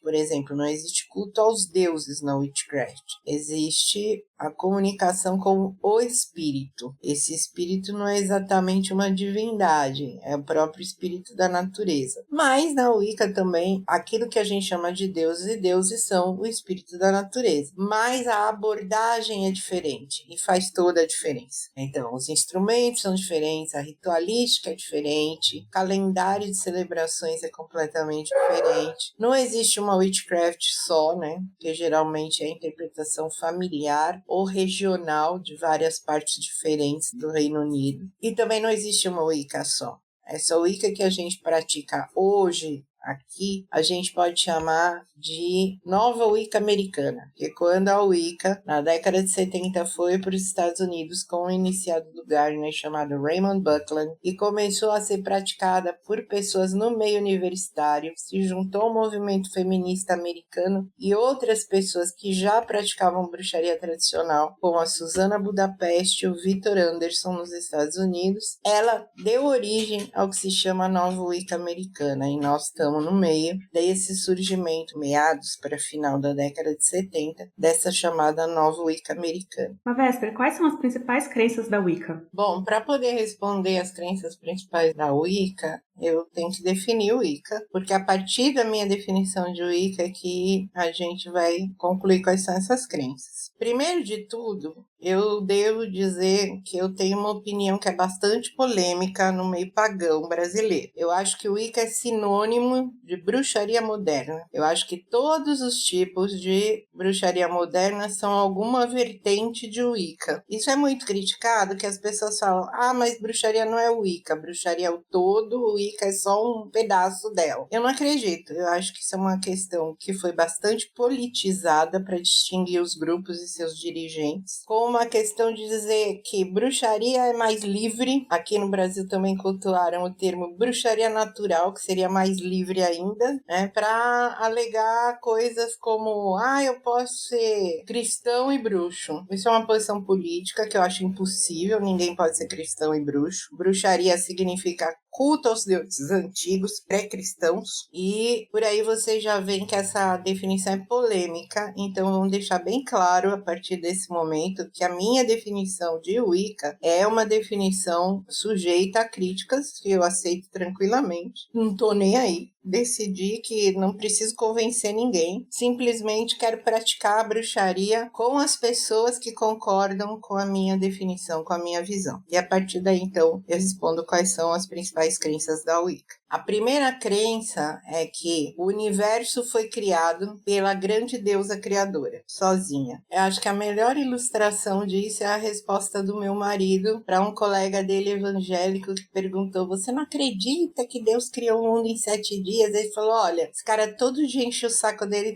Por exemplo, não existe culto aos deuses na witchcraft. Existe a comunicação com o espírito. Esse espírito não é exatamente uma divindade, é o próprio espírito da natureza. Mas na Wicca também, aquilo que a gente chama de deuses e deuses são o espírito da natureza. Mas a abordagem é diferente e faz toda a diferença. Então, os instrumentos são diferentes, a ritualística é diferente, o calendário de celebrações é completamente diferente. Não existe uma witchcraft só, né? Que geralmente é a interpretação familiar ou regional de várias partes diferentes do Reino Unido. E também não existe uma Wicca só. Essa Wicca que a gente pratica hoje aqui, a gente pode chamar de nova Wicca americana, que quando a Wicca, na década de 70, foi para os Estados Unidos com um iniciado do Gardner chamado Raymond Buckland e começou a ser praticada por pessoas no meio universitário, se juntou ao movimento feminista americano e outras pessoas que já praticavam bruxaria tradicional, como a Susana Budapeste e o Victor Anderson nos Estados Unidos, ela deu origem ao que se chama nova Wicca americana e nós estamos no meio desse surgimento, meados para final da década de 70, dessa chamada nova Wicca americana. Mavesper, quais são as principais crenças da Wicca? Bom, para poder responder as crenças principais da Wicca, eu tenho que definir o Wicca, porque a partir da minha definição de Wicca é que a gente vai concluir quais são essas crenças. Primeiro de tudo, eu devo dizer que eu tenho uma opinião que é bastante polêmica no meio pagão brasileiro. Eu acho que o Wicca é sinônimo de bruxaria moderna. Eu acho que todos os tipos de bruxaria moderna são alguma vertente de Wicca. Isso é muito criticado, que as pessoas falam, mas bruxaria não é o Wicca, bruxaria é o todo, o Wicca é só um pedaço dela. Eu não acredito, eu acho que isso é uma questão que foi bastante politizada para distinguir os grupos e seus dirigentes, com uma questão de dizer que bruxaria é mais livre. Aqui no Brasil também cultuaram o termo bruxaria natural, que seria mais livre ainda, né, para alegar coisas como, eu posso ser cristão e bruxo. Isso é uma posição política que eu acho impossível, ninguém pode ser cristão e bruxo. Bruxaria significa culto aos deuses antigos, pré-cristãos, e por aí vocês já veem que essa definição é polêmica, então vamos deixar bem claro a partir desse momento que a minha definição de Wicca é uma definição sujeita a críticas, que eu aceito tranquilamente, não tô nem aí. Decidi que não preciso convencer ninguém, simplesmente quero praticar a bruxaria com as pessoas que concordam com a minha definição, com a minha visão. E a partir daí, então, eu respondo quais são as principais crenças da Wicca. A primeira crença é que o universo foi criado pela grande deusa criadora, sozinha. Eu acho que a melhor ilustração disso é a resposta do meu marido para um colega dele evangélico que perguntou, você não acredita que Deus criou o mundo em 7 dias? Ele falou, olha, esse cara todo dia enche o saco dele,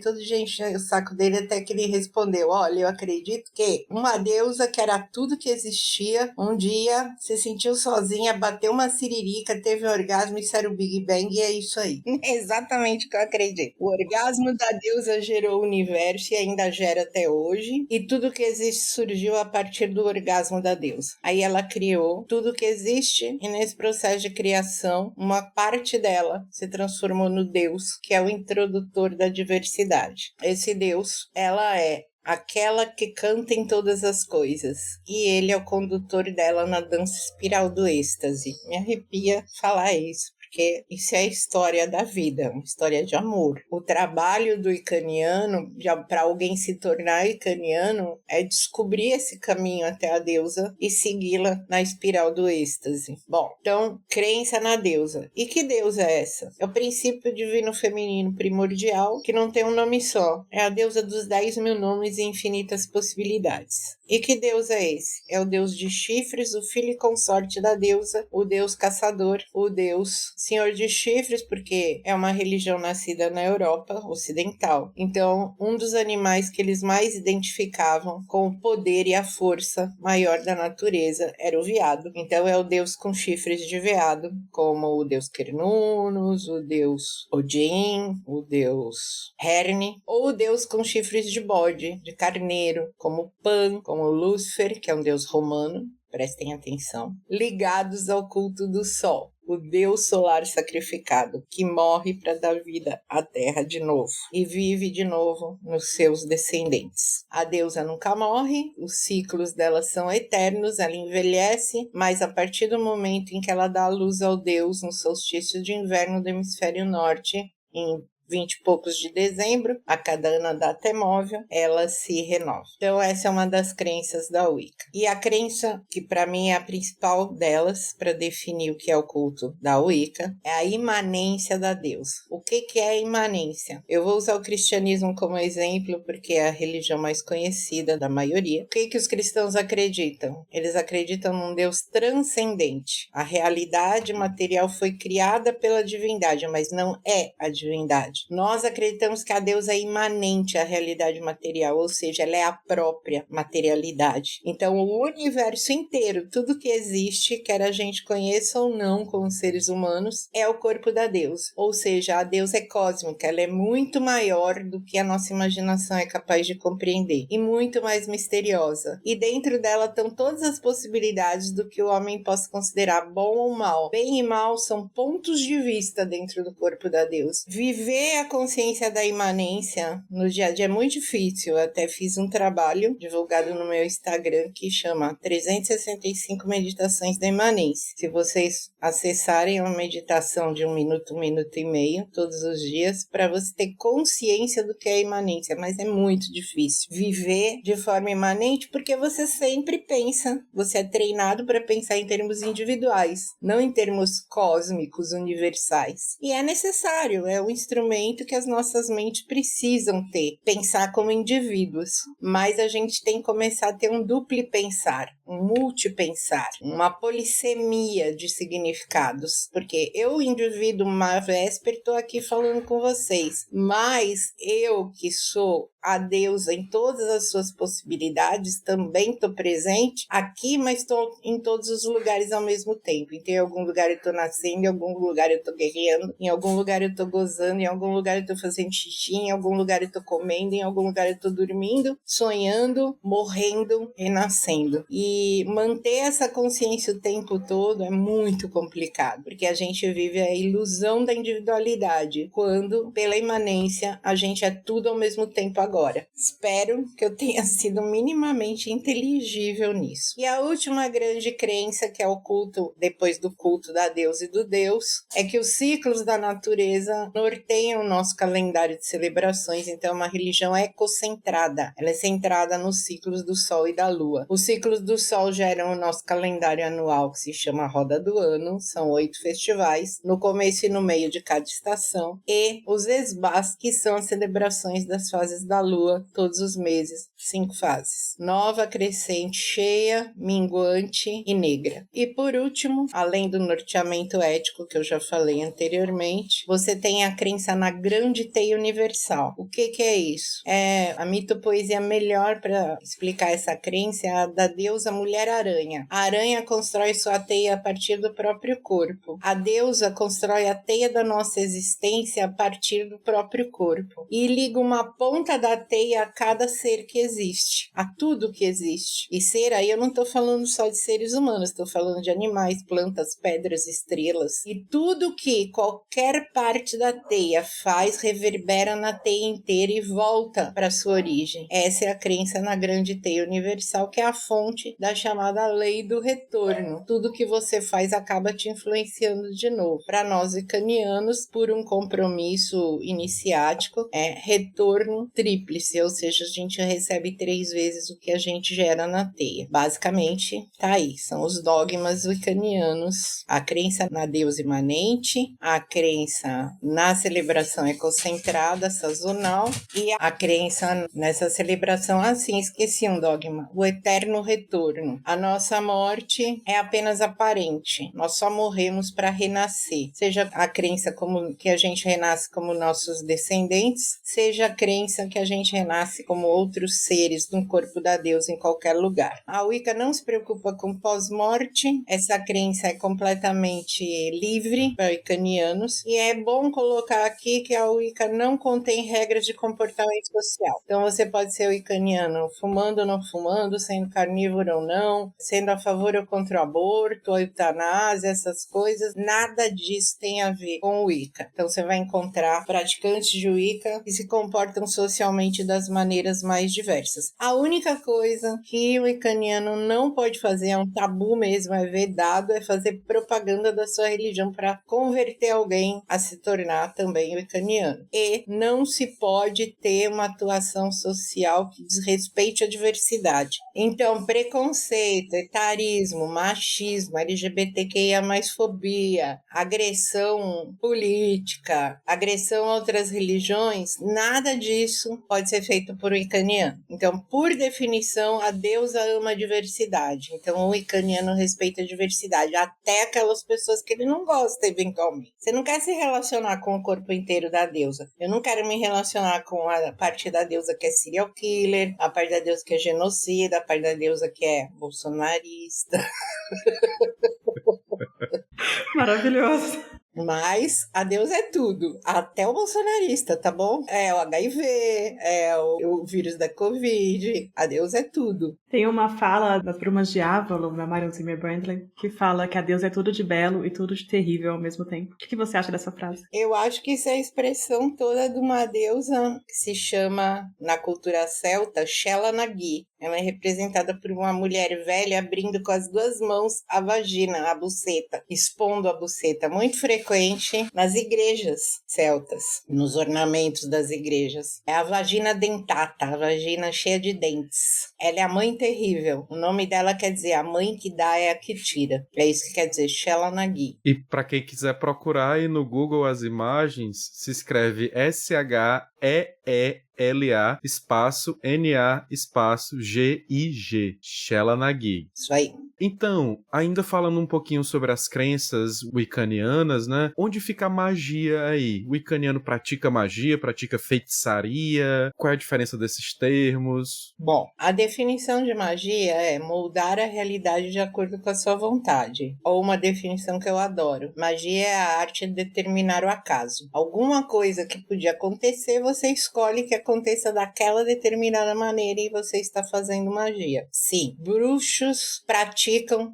até que ele respondeu, olha, eu acredito que uma deusa que era tudo que existia, um dia se sentiu sozinha, bateu uma siririca, teve um orgasmo, isso era o Big Bang, e é isso aí. É exatamente o que eu acredito. O orgasmo da deusa gerou o universo e ainda gera até hoje, e tudo que existe surgiu a partir do orgasmo da deusa. Aí ela criou tudo que existe, e nesse processo de criação, uma parte dela se transformou no Deus, que é o introdutor da diversidade. Esse Deus, ela é aquela que canta em todas as coisas, e ele é o condutor dela na dança espiral do êxtase. Me arrepia falar isso, porque isso é a história da vida, uma história de amor. O trabalho do icaniano, para alguém se tornar icaniano, é descobrir esse caminho até a deusa e segui-la na espiral do êxtase. Bom, então, crença na deusa. E que deusa é essa? É o princípio divino feminino primordial, que não tem um nome só. É a deusa dos 10 mil nomes e infinitas possibilidades. E que Deus é esse? É o Deus de chifres, o filho e consorte da deusa, o Deus caçador, o Deus senhor de chifres, porque é uma religião nascida na Europa ocidental. Então, um dos animais que eles mais identificavam com o poder e a força maior da natureza era o veado. Então, é o Deus com chifres de veado, como o Deus Cernunnos, o Deus Odin, o Deus Herne, ou o Deus com chifres de bode, de carneiro, como Pan, como Lúcifer, que é um deus romano, prestem atenção, ligados ao culto do sol, o deus solar sacrificado, que morre para dar vida à terra de novo e vive de novo nos seus descendentes. A deusa nunca morre, os ciclos dela são eternos, ela envelhece, mas a partir do momento em que ela dá a luz ao deus no solstício de inverno do hemisfério norte, em 20 e poucos de dezembro, a cada ano a data é móvel, ela se renova. Então essa é uma das crenças da Wicca. E a crença, que para mim é a principal delas, para definir o que é o culto da Wicca, é a imanência da deusa. O que é a imanência? Eu vou usar o cristianismo como exemplo, porque é a religião mais conhecida da maioria. O que os cristãos acreditam? Eles acreditam num Deus transcendente. A realidade material foi criada pela divindade, mas não é a divindade. Nós acreditamos que a deusa é imanente à realidade material, ou seja, ela é a própria materialidade. Então, o universo inteiro, tudo que existe, quer a gente conheça ou não como seres humanos, é o corpo da deusa. Ou seja, a deusa é cósmica, ela é muito maior do que a nossa imaginação é capaz de compreender, e muito mais misteriosa. E dentro dela estão todas as possibilidades do que o homem possa considerar bom ou mal. Bem e mal são pontos de vista dentro do corpo da deusa. Viver ter a consciência da imanência no dia a dia é muito difícil. Eu até fiz um trabalho divulgado no meu Instagram que chama 365 Meditações da Imanência. Se vocês acessarem uma meditação de 1 minuto e meio, todos os dias, para você ter consciência do que é imanência, mas é muito difícil viver de forma imanente porque você sempre pensa, você é treinado para pensar em termos individuais, não em termos cósmicos, universais. E é necessário, é um instrumento que as nossas mentes precisam ter, pensar como indivíduos, mas a gente tem que começar a ter um duplo pensar, um multipensar, uma polissemia de significados, porque eu, indivíduo uma véspera, estou aqui falando com vocês, mas eu que sou a deusa em todas as suas possibilidades, também estou presente aqui, mas estou em todos os lugares ao mesmo tempo. Então, em algum lugar eu estou nascendo, em algum lugar eu estou guerreando, em algum lugar eu estou gozando, em algum lugar eu estou fazendo xixi, em algum lugar eu estou comendo, em algum lugar eu estou dormindo, sonhando, morrendo, renascendo. E manter essa consciência o tempo todo é muito complicado, porque a gente vive a ilusão da individualidade, quando, pela imanência, a gente é tudo ao mesmo tempo agora. Espero que eu tenha sido minimamente inteligível nisso. E a última grande crença, que é o culto, depois do culto da deusa e do deus, é que os ciclos da natureza norteiam o nosso calendário de celebrações. Então é uma religião ecocentrada. Ela é centrada nos ciclos do Sol e da Lua. Os ciclos do Sol geram o nosso calendário anual, que se chama Roda do Ano. São 8 festivais, no começo e no meio de cada estação. E os esbás, que são as celebrações das fases da Lua, todos os meses, 5 fases: nova, crescente, cheia, minguante e negra. E por último, além do norteamento ético que eu já falei anteriormente, você tem a crença na grande teia universal. O que é isso? A mitopoesia melhor para explicar essa crença é a da deusa Mulher-Aranha. A aranha constrói sua teia a partir do próprio corpo. A deusa constrói a teia da nossa existência a partir do próprio corpo e liga uma ponta da teia a cada ser que existe, a tudo que existe. E ser aí eu não estou falando só de seres humanos, estou falando de animais, plantas, pedras, estrelas. E tudo que qualquer parte da teia faz reverbera na teia inteira e volta para sua origem. Essa é a crença na grande teia universal, que é a fonte da chamada lei do retorno. Tudo que você faz acaba te influenciando de novo. Para nós wicanianos, por um compromisso iniciático, é retorno tríplice, ou seja, a gente recebe 3 vezes o que a gente gera na teia. Basicamente, tá aí, são os dogmas wicanianos: a crença na deusa imanente, a crença na celebração ecocentrada, sazonal, e a crença nessa celebração, assim, esqueci um dogma, o eterno retorno. A nossa morte é apenas aparente, nós só morremos para renascer, seja a crença como que a gente renasce como nossos descendentes, seja a crença que a gente renasce como outros seres no corpo da deusa em qualquer lugar. A Wicca não se preocupa com pós-morte, essa crença é completamente livre para wiccanianos, e é bom colocar aqui que a Wicca não contém regras de comportamento social. Então você pode ser wiccaniano fumando ou não fumando, sendo carnívoro ou não, sendo a favor ou contra o aborto, a eutanásia, essas coisas, nada disso tem a ver com o Wicca. Então você vai encontrar praticantes de Wicca que se comportam socialmente das maneiras mais diversas. A única coisa que o wiccaniano não pode fazer, é um tabu mesmo, é vedado, é fazer propaganda da sua religião para converter alguém a se tornar também wiccaniano. E não se pode ter uma atuação social que desrespeite a diversidade. Então, preconceito, etarismo, machismo, LGBTQIA+, fobia, agressão política, agressão a outras religiões, nada disso pode ser feito por wiccaniano. Então, por definição, a deusa ama a diversidade. Então, o wiccaniano respeita a diversidade, até aquelas pessoas que ele não gosta, eventualmente. Você não quer se relacionar com o corpo inteiro da deusa. Eu não quero me relacionar com a parte da deusa que é serial killer, a parte da deusa que é genocida, a parte da deusa que é bolsonarista. Maravilhoso. Mas a Deus é tudo, até o bolsonarista, tá bom? É o HIV, é o vírus da Covid, a Deus é tudo. Tem uma fala das Brumas de Avalon, da Marion Zimmer Bradley, que fala que a Deus é tudo de belo e tudo de terrível ao mesmo tempo. O que você acha dessa frase? Eu acho que isso é a expressão toda de uma deusa que se chama, na cultura celta, Shela Nagi. Ela é representada por uma mulher velha abrindo com as duas mãos a vagina, a buceta, expondo a buceta, muito frequente nas igrejas celtas, nos ornamentos das igrejas. É a vagina dentata, a vagina cheia de dentes. Ela é a mãe terrível. O nome dela quer dizer a mãe que dá é a que tira. É isso que quer dizer Shela Nagi. E para quem quiser procurar aí no Google as imagens, se escreve SHEELA espaço NA espaço GIG, Shela Nagi. Isso aí. Então, ainda falando um pouquinho sobre as crenças wiccanianas, né? Onde fica a magia aí? O wiccaniano pratica magia, pratica feitiçaria? Qual é a diferença desses termos? Bom, a definição de magia é moldar a realidade de acordo com a sua vontade. Ou uma definição que eu adoro. Magia é a arte de determinar o acaso. Alguma coisa que podia acontecer, você escolhe que aconteça daquela determinada maneira e você está fazendo magia. Sim, bruxos praticam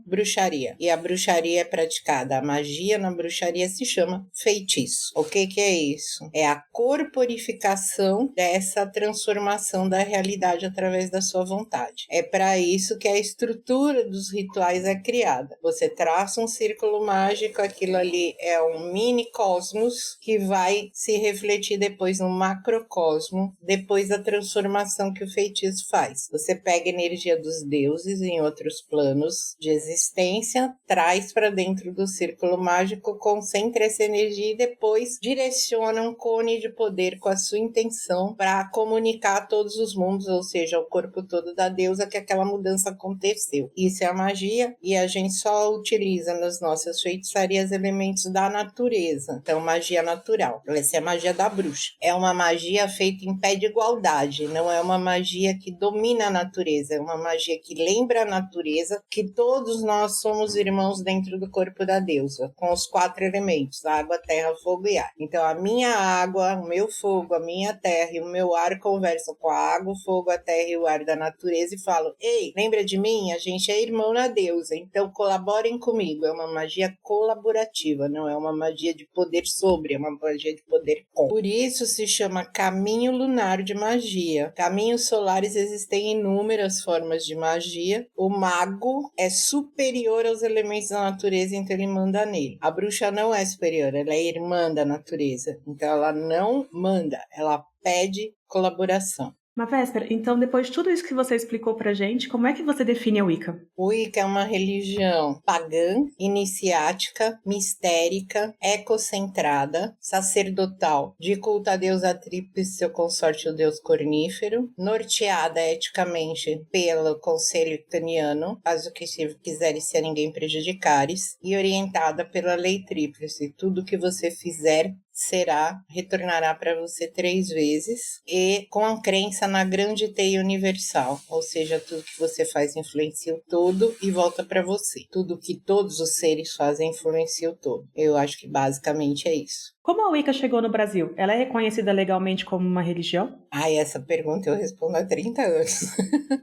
bruxaria. E a bruxaria é praticada. A magia na bruxaria se chama feitiço. O que é isso? É a corporificação dessa transformação da realidade através da sua vontade. É para isso que a estrutura dos rituais é criada. Você traça um círculo mágico, aquilo ali é um mini cosmos que vai se refletir depois no macrocosmo, depois da transformação que o feitiço faz. Você pega a energia dos deuses em outros planos de existência, traz para dentro do círculo mágico, concentra essa energia e depois direciona um cone de poder com a sua intenção para comunicar a todos os mundos, ou seja, ao corpo todo da deusa, que aquela mudança aconteceu. Isso é a magia e a gente só utiliza nas nossas feitiçarias elementos da natureza. Então, magia natural. Essa é a magia da bruxa. É uma magia feita em pé de igualdade, não é uma magia que domina a natureza, é uma magia que lembra a natureza, que todos nós somos irmãos dentro do corpo da deusa, com os 4 elementos, água, terra, fogo e ar. Então, a minha água, o meu fogo, a minha terra e o meu ar conversam com a água, o fogo, a terra e o ar da natureza e falam: ei, lembra de mim? A gente é irmão na deusa, então colaborem comigo. É uma magia colaborativa, não é uma magia de poder sobre, é uma magia de poder com. Por isso se chama caminho lunar de magia. Caminhos solares existem inúmeras formas de magia. O mago é superior aos elementos da natureza, então ele manda nele. A bruxa não é superior, ela é irmã da natureza. Então ela não manda, ela pede colaboração. Mas, Véspera, então depois de tudo isso que você explicou pra gente, como é que você define a Wicca? O Wicca é uma religião pagã, iniciática, mistérica, ecocentrada, sacerdotal, de culto a deusa tríplice, seu consorte o deus cornífero, norteada eticamente pelo conselho wiccaniano, faz o que se quiseres se a ninguém prejudicares, e orientada pela lei tríplice. Tudo que você fizer retornará para você 3 vezes, e com a crença na grande teia universal, ou seja, tudo que você faz influencia o todo e volta para você. Tudo que todos os seres fazem influencia o todo. Eu acho que basicamente é isso. Como a Wicca chegou no Brasil? Ela é reconhecida legalmente como uma religião? Essa pergunta eu respondo há 30 anos.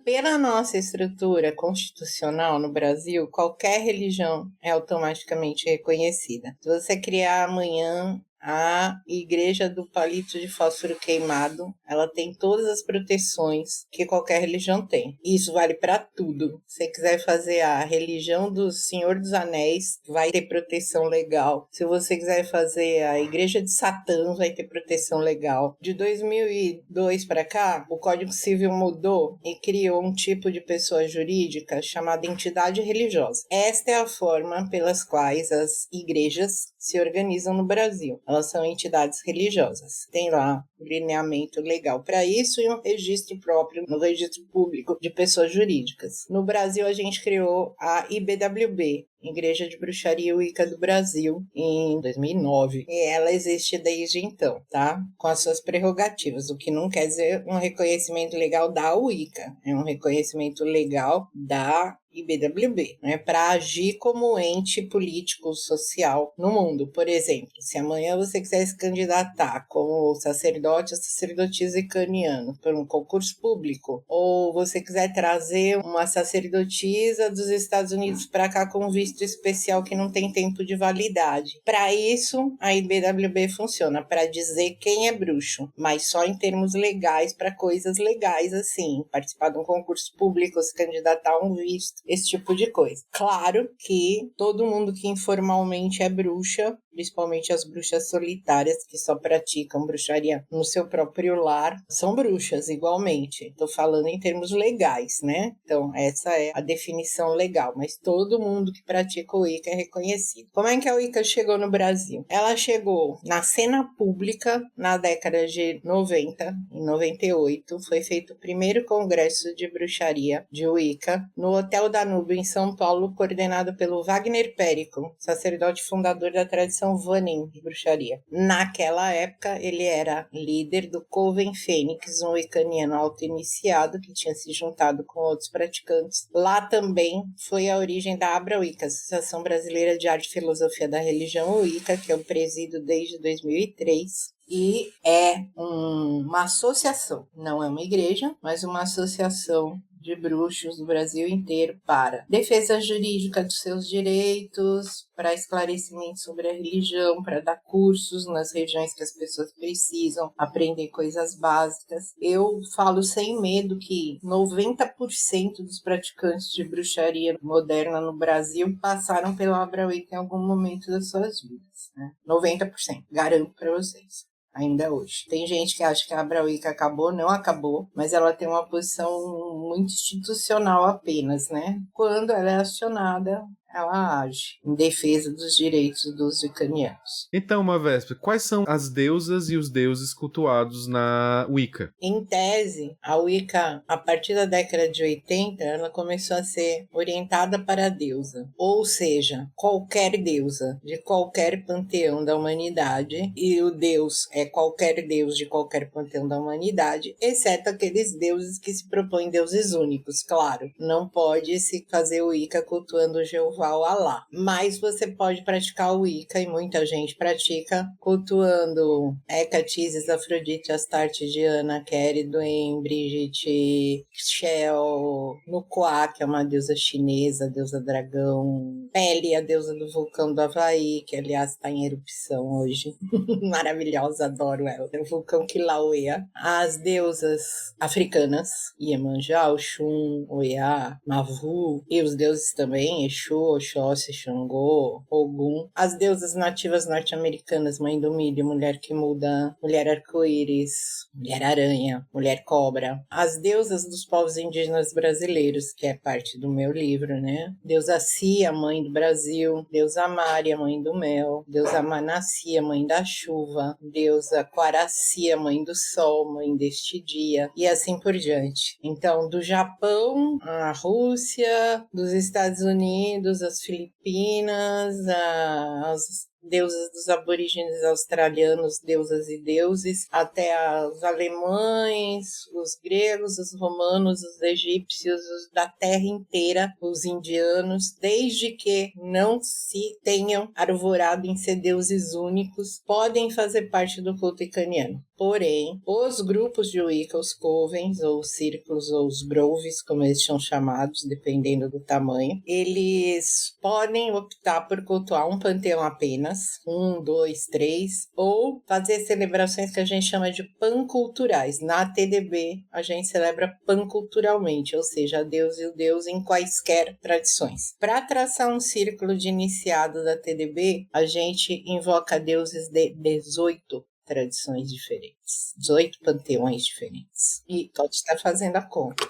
Pela nossa estrutura constitucional no Brasil, qualquer religião é automaticamente reconhecida. Se você criar amanhã a Igreja do Palito de Fósforo Queimado, ela tem todas as proteções que qualquer religião tem. Isso vale para tudo. Se você quiser fazer a religião do Senhor dos Anéis, vai ter proteção legal. Se você quiser fazer a Igreja de Satã, vai ter proteção legal. De 2002 para cá, o Código Civil mudou e criou um tipo de pessoa jurídica chamada entidade religiosa. Esta é a forma pelas quais as igrejas se organizam no Brasil. Elas são entidades religiosas. Tem lá um lineamento legal para isso e um registro próprio no registro público de pessoas jurídicas. No Brasil, a gente criou a IBWB, Igreja de Bruxaria Wicca do Brasil, em 2009. E ela existe desde então, tá? Com as suas prerrogativas, o que não quer dizer um reconhecimento legal da Wicca, é um reconhecimento legal da IBWB, né, para agir como ente político social no mundo. Por exemplo, se amanhã você quiser se candidatar como sacerdote ou sacerdotisa icaniano para um concurso público, ou você quiser trazer uma sacerdotisa dos Estados Unidos para cá com visto especial que não tem tempo de validade. Para isso, a IBWB funciona, para dizer quem é bruxo, mas só em termos legais, para coisas legais assim, participar de um concurso público, se candidatar a um visto, esse tipo de coisa. Claro que todo mundo que informalmente é bruxa, principalmente as bruxas solitárias que só praticam bruxaria no seu próprio lar, são bruxas igualmente. Estou falando em termos legais, né? Então, essa é a definição legal, mas todo mundo que pratica o Wicca é reconhecido. Como é que a Wicca chegou no Brasil? Ela chegou na cena pública na década de 90, em 98, foi feito o primeiro congresso de bruxaria de Wicca no Hotel Danúbio, em São Paulo, coordenado pelo Wagner Périco, sacerdote fundador da tradição Vanin de bruxaria. Naquela época, ele era líder do Coven Fênix, um wiccaniano auto-iniciado que tinha se juntado com outros praticantes. Lá também foi a origem da Abra Wicca, Associação Brasileira de Arte e Filosofia da Religião Wicca, que eu presido desde 2003. E é uma associação, não é uma igreja, mas uma associação de bruxos do Brasil inteiro para defesa jurídica dos seus direitos, para esclarecimento sobre a religião, para dar cursos nas regiões que as pessoas precisam aprender coisas básicas. Eu falo sem medo que 90% dos praticantes de bruxaria moderna no Brasil passaram pela Abra Wicca em algum momento das suas vidas, né? 90%, garanto para vocês. Ainda hoje. Tem gente que acha que a Abra Wicca acabou, não acabou, mas ela tem uma posição muito institucional apenas, né? Quando ela é acionada, ela age em defesa dos direitos dos wiccanianos. Então, Mavesp, quais são as deusas e os deuses cultuados na Wicca? Em tese, a Wicca, a partir da década de 80, ela começou a ser orientada para a deusa, ou seja, qualquer deusa de qualquer panteão da humanidade, e o deus é qualquer deus de qualquer panteão da humanidade, exceto aqueles deuses que se propõem deuses únicos, claro. Não pode se fazer o Wicca cultuando Jeová ou Alá, mas você pode praticar o Wicca, e muita gente pratica, cultuando Hecate, Isis, Afrodite, Astarte, Diana, Keridwen, Brigitte, Shell, Nukuá, que é uma deusa chinesa, deusa dragão, Pele, a deusa do vulcão do Havaí, que aliás está em erupção hoje, maravilhosa, adoro ela, é o vulcão Kilauea, as deusas africanas, Iemanjá, Oxum, Oiá, Mavu, e os deuses também, Exu, Oxóssi, Xangô, Ogum, as deusas nativas norte-americanas, Mãe do Milho, Mulher que Muda, Mulher Arco-Íris, Mulher Aranha, Mulher Cobra, as deusas dos povos indígenas brasileiros, que é parte do meu livro, né? Deusa Cia, Mãe do Brasil, Deusa Mária, Mãe do Mel, Deusa Manassia, Mãe da Chuva, Deusa Quaracia, Mãe do Sol, Mãe deste dia, e assim por diante. Então, do Japão, a Rússia, dos Estados Unidos, as Filipinas, as deusas dos aborígenes australianos, deusas e deuses, até os alemães, os gregos, os romanos, os egípcios, os da terra inteira, os indianos, desde que não se tenham arvorado em ser deuses únicos, podem fazer parte do culto icaniano. Porém, os grupos de Wicca, os covens, ou os círculos, ou os groves, como eles são chamados, dependendo do tamanho, eles podem optar por cultuar um panteão apenas, 1, 2, 3, ou fazer celebrações que a gente chama de panculturais. Na TDB, a gente celebra panculturalmente, ou seja, a Deus e o Deus em quaisquer tradições. Para traçar um círculo de iniciado da TDB, a gente invoca deuses de 18 tradições diferentes. diferentes, 18 panteões diferentes. E pode estar fazendo a conta.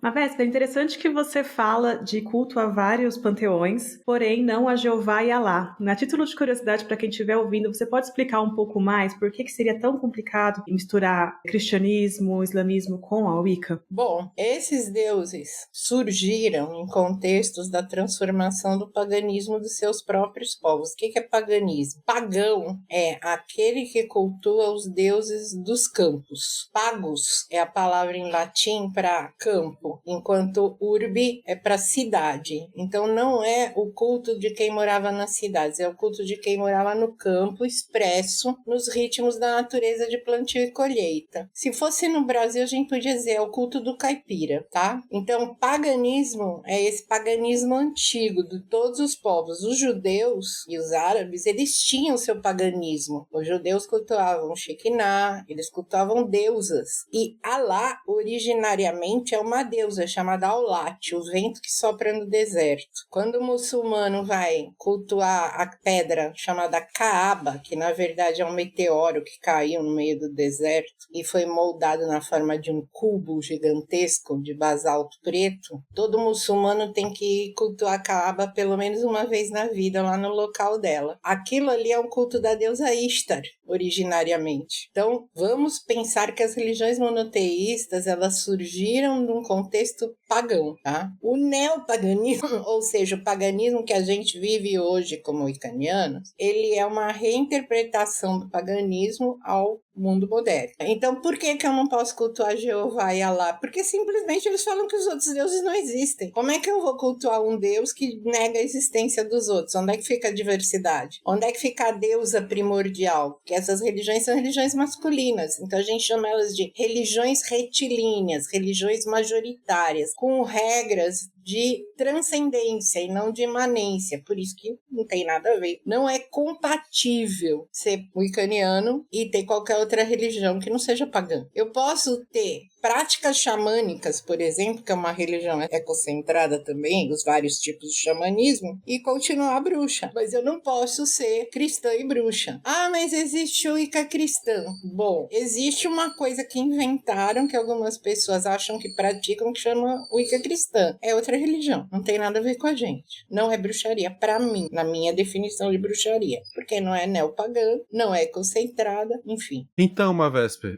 Mas, Véspera, é interessante que você fala de culto a vários panteões, porém não a Jeová e Alá. A título de curiosidade, para quem estiver ouvindo, você pode explicar um pouco mais por que seria tão complicado misturar cristianismo, islamismo com a Wicca? Bom, esses deuses surgiram em contextos da transformação do paganismo dos seus próprios povos. O que é paganismo? Pagão é aquele que cultua os deuses dos campos. Pagus é a palavra em latim para campo, enquanto urbe é para cidade. Então não é o culto de quem morava nas cidades, é o culto de quem morava no campo, expresso nos ritmos da natureza de plantio e colheita. Se fosse no Brasil, a gente podia dizer é o culto do caipira, tá? Então, paganismo é esse paganismo antigo de todos os povos. Os judeus e os árabes, eles tinham seu paganismo. Os judeus cultuavam Shekinah, eles cultuavam deusas. E Alá, originariamente, é uma deusa chamada Aulat, o vento que sopra no deserto. Quando o muçulmano vai cultuar a pedra chamada Kaaba, que na verdade é um meteoro que caiu no meio do deserto e foi moldado na forma de um cubo gigantesco de basalto preto, todo muçulmano tem que cultuar Kaaba pelo menos uma vez na vida lá no local dela. Aquilo ali é um culto da deusa Ishtar, originariamente. Então, vamos pensar que as religiões monoteístas, elas surgiram num contexto pagão, tá? O neopaganismo, ou seja, o paganismo que a gente vive hoje como wiccanianos, ele é uma reinterpretação do paganismo ao mundo moderno. Então, por que eu não posso cultuar Jeová e Alá? Porque simplesmente eles falam que os outros deuses não existem. Como é que eu vou cultuar um Deus que nega a existência dos outros? Onde é que fica a diversidade? Onde é que fica a deusa primordial? Porque essas religiões são religiões masculinas. Então, a gente chama elas de religiões retilíneas, religiões majoritárias, com regras de transcendência e não de imanência, por isso que não tem nada a ver. Não é compatível ser wiccaniano e ter qualquer outra religião que não seja pagã. Eu posso ter práticas xamânicas, por exemplo, que é uma religião ecocentrada também, os vários tipos de xamanismo, e continuar bruxa. Mas eu não posso ser cristã e bruxa. Ah, mas existe o Wicca cristã. Bom, existe uma coisa que inventaram, que algumas pessoas acham que praticam, que chama Wicca cristã. É outra religião. Não tem nada a ver com a gente. Não é bruxaria pra mim, na minha definição de bruxaria. Porque não é neopagã, não é ecocentrada, enfim. Então, Mavesper,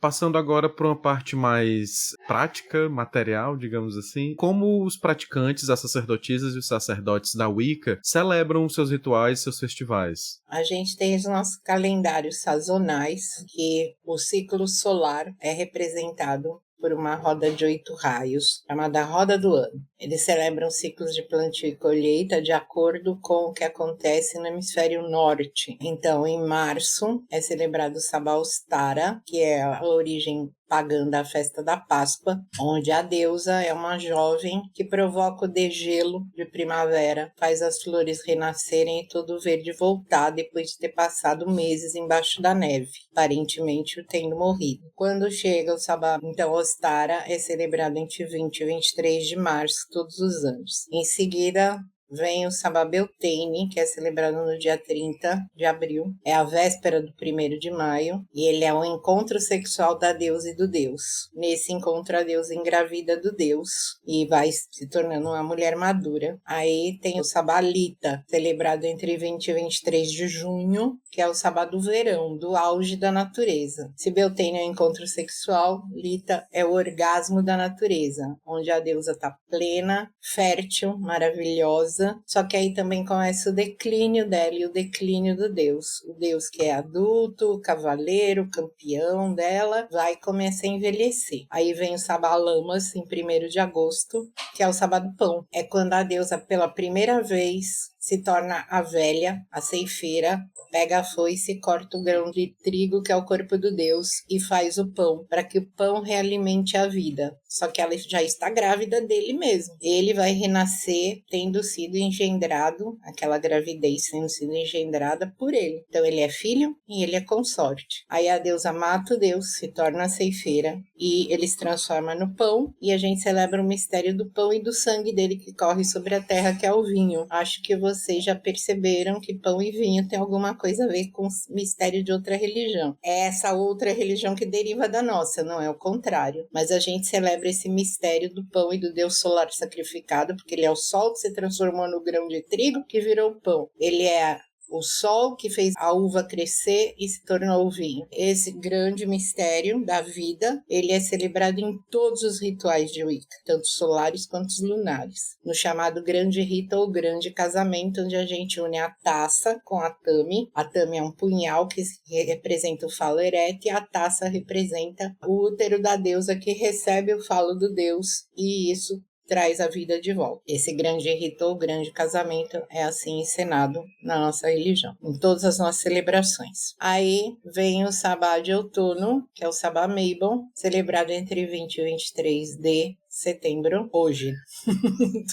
passando agora para uma parte mais prática, material, digamos assim, como os praticantes, as sacerdotisas e os sacerdotes da Wicca celebram seus rituais, seus festivais? A gente tem os nossos calendários sazonais, que o ciclo solar é representado por uma roda de 8 raios, chamada Roda do Ano. Eles celebram ciclos de plantio e colheita de acordo com o que acontece no hemisfério norte. Então, em março, é celebrado o Sabaustara, que é a origem pagã da festa da Páscoa, onde a deusa é uma jovem que provoca o degelo de primavera, faz as flores renascerem e todo o verde voltar depois de ter passado meses embaixo da neve, aparentemente tendo morrido. Quando chega o então Ostara é celebrado entre 20 e 23 de março todos os anos. Em seguida, vem o Sabá Beltane, que é celebrado no dia 30 de abril. É a véspera do 1º de maio. E ele é o encontro sexual da deusa e do deus. Nesse encontro, a deusa engravida do deus e vai se tornando uma mulher madura. Aí tem o Sabá Lita, celebrado entre 20 e 23 de junho, que é o Sabá do verão, do auge da natureza. Se Beltane é o encontro sexual, Lita é o orgasmo da natureza, onde a deusa está plena, fértil, maravilhosa. Só que aí também começa o declínio dela e o declínio do deus. O deus que é adulto, cavaleiro, campeão dela, vai começar a envelhecer. Aí vem o Sabá Lamas, em 1º de agosto, que é o Sabá do Pão. É quando a deusa, pela primeira vez, se torna a velha, a ceifeira, pega a foice e corta o grão de trigo, que é o corpo do Deus, e faz o pão, para que o pão realimente a vida. Só que ela já está grávida dele mesmo. Ele vai renascer tendo sido engendrado, aquela gravidez sendo sido engendrada por ele. Então ele é filho e ele é consorte. Aí a deusa mata o Deus, se torna a ceifeira, e ele se transforma no pão, e a gente celebra o mistério do pão e do sangue dele que corre sobre a terra, que é o vinho. Acho que vocês já perceberam que pão e vinho tem alguma coisa a ver com o mistério de outra religião. É essa outra religião que deriva da nossa, não é o contrário. Mas a gente celebra esse mistério do pão e do Deus solar sacrificado, porque ele é o sol que se transformou no grão de trigo que virou pão. Ele é o sol que fez a uva crescer e se tornou o vinho. Esse grande mistério da vida, ele é celebrado em todos os rituais de Wicca, tanto solares quanto lunares. No chamado grande rito ou grande casamento, onde a gente une a taça com a tame. A tame é um punhal que representa o falo ereto e a taça representa o útero da deusa que recebe o falo do deus, e isso traz a vida de volta. Esse grande rito ou grande casamento é assim encenado na nossa religião, em todas as nossas celebrações. Aí vem o Sabá de outono, que é o Sabá Mabon, celebrado entre 20 e 23 de setembro, hoje.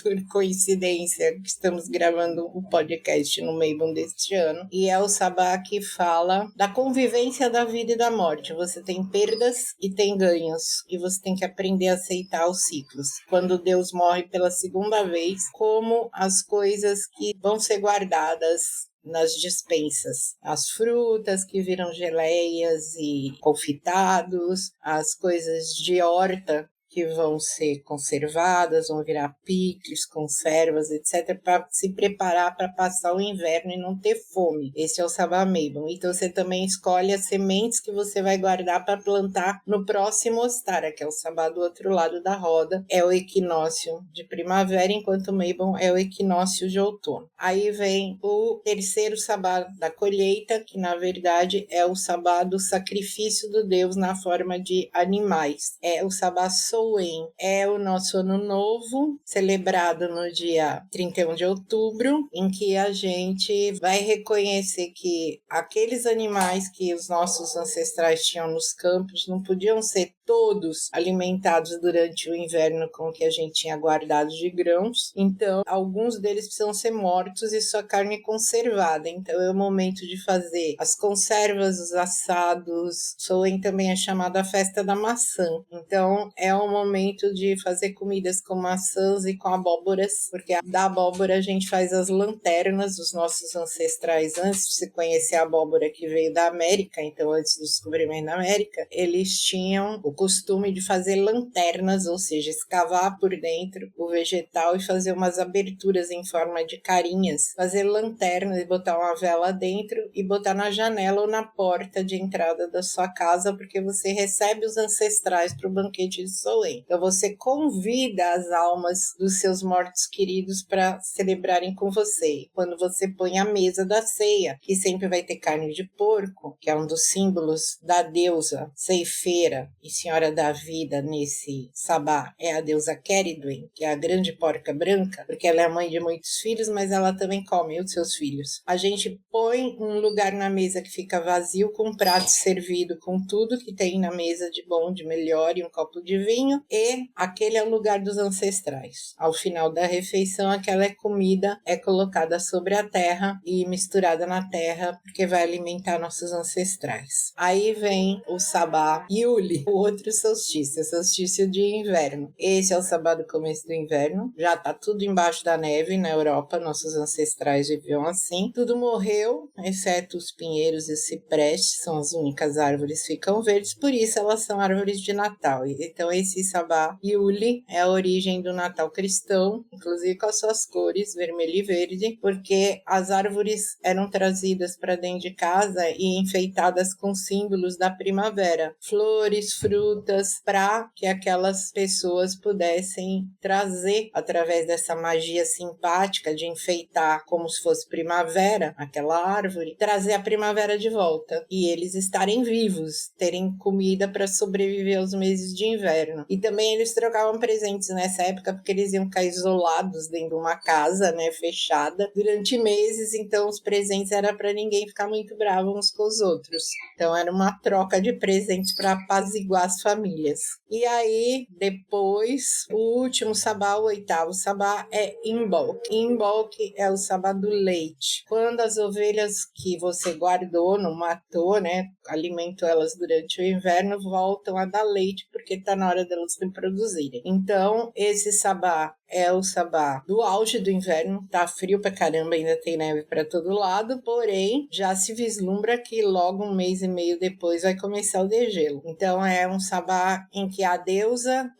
Por coincidência, estamos gravando o podcast no Mabon deste ano. E é o Sabá que fala da convivência da vida e da morte. Você tem perdas e tem ganhos. E você tem que aprender a aceitar os ciclos. Quando Deus morre pela segunda vez, como as coisas que vão ser guardadas nas despensas. As frutas que viram geleias e confitados, as coisas de horta que vão ser conservadas, vão virar picles, conservas, etc., para se preparar para passar o inverno e não ter fome. Esse é o Sabá Mabon. Então você também escolhe as sementes que você vai guardar para plantar no próximo Ostara, que é o Sabá do outro lado da roda. É o equinócio de primavera, enquanto o Mabon é o equinócio de outono. Aí vem o terceiro Sabá da colheita, que na verdade é o Sabá do sacrifício do Deus na forma de animais. É o Sabá Soen, é o nosso ano novo, celebrado no dia 31 de outubro, em que a gente vai reconhecer que aqueles animais que os nossos ancestrais tinham nos campos não podiam ser todos alimentados durante o inverno com o que a gente tinha guardado de grãos. Então, alguns deles precisam ser mortos e sua carne conservada. Então, é o momento de fazer as conservas, os assados. Soen também é chamada a festa da maçã. Então, é o momento de fazer comidas com maçãs e com abóboras, porque da abóbora a gente faz as lanternas. Os nossos ancestrais, antes de se conhecer a abóbora que veio da América, então antes do descobrimento da América, eles tinham o costume de fazer lanternas, ou seja, escavar por dentro o vegetal e fazer umas aberturas em forma de carinhas, fazer lanternas e botar uma vela dentro e botar na janela ou na porta de entrada da sua casa, porque você recebe os ancestrais para o banquete de Soen. Então você convida as almas dos seus mortos queridos para celebrarem com você. Quando você põe a mesa da ceia, que sempre vai ter carne de porco, que é um dos símbolos da deusa ceifeira e senhora da vida nesse sabá, é a deusa Keridwen, que é a grande porca branca, porque ela é a mãe de muitos filhos, mas ela também come os seus filhos. A gente põe um lugar na mesa que fica vazio, com um prato servido com tudo que tem na mesa de bom, de melhor, e um copo de vinho, e aquele é o lugar dos ancestrais. Ao final da refeição, aquela comida é colocada sobre a terra e misturada na terra, porque vai alimentar nossos ancestrais. Aí vem o sabá Yuli, o outro solstício, solstício de inverno. Esse é o sabá do começo do inverno, já tá tudo embaixo da neve na Europa, nossos ancestrais viviam assim. Tudo morreu, exceto os pinheiros e os ciprestes, são as únicas árvores que ficam verdes, por isso elas são árvores de Natal. Então esse sabá Yuli é a origem do Natal cristão, inclusive com as suas cores, vermelho e verde, porque as árvores eram trazidas para dentro de casa e enfeitadas com símbolos da primavera, flores, frutas, para que aquelas pessoas pudessem trazer, através dessa magia simpática de enfeitar como se fosse primavera, aquela árvore, trazer a primavera de volta e eles estarem vivos, terem comida para sobreviver aos meses de inverno. E também eles trocavam presentes nessa época porque eles iam ficar isolados dentro de uma casa, né, fechada, durante meses, então os presentes era para ninguém ficar muito bravo uns com os outros. Então era uma troca de presentes para apaziguar as famílias. E aí, depois, o último sabá, o oitavo sabá, é Imbolc. Imbolc é o sabá do leite. Quando as ovelhas que você guardou, não matou, né, alimentou elas durante o inverno, voltam a dar leite porque está na hora delas reproduzirem. Então, esse sabá é o sabá do auge do inverno, tá frio pra caramba, ainda tem neve pra todo lado, porém já se vislumbra que logo um mês e meio depois vai começar o degelo. Então é um sabá em que a deusa...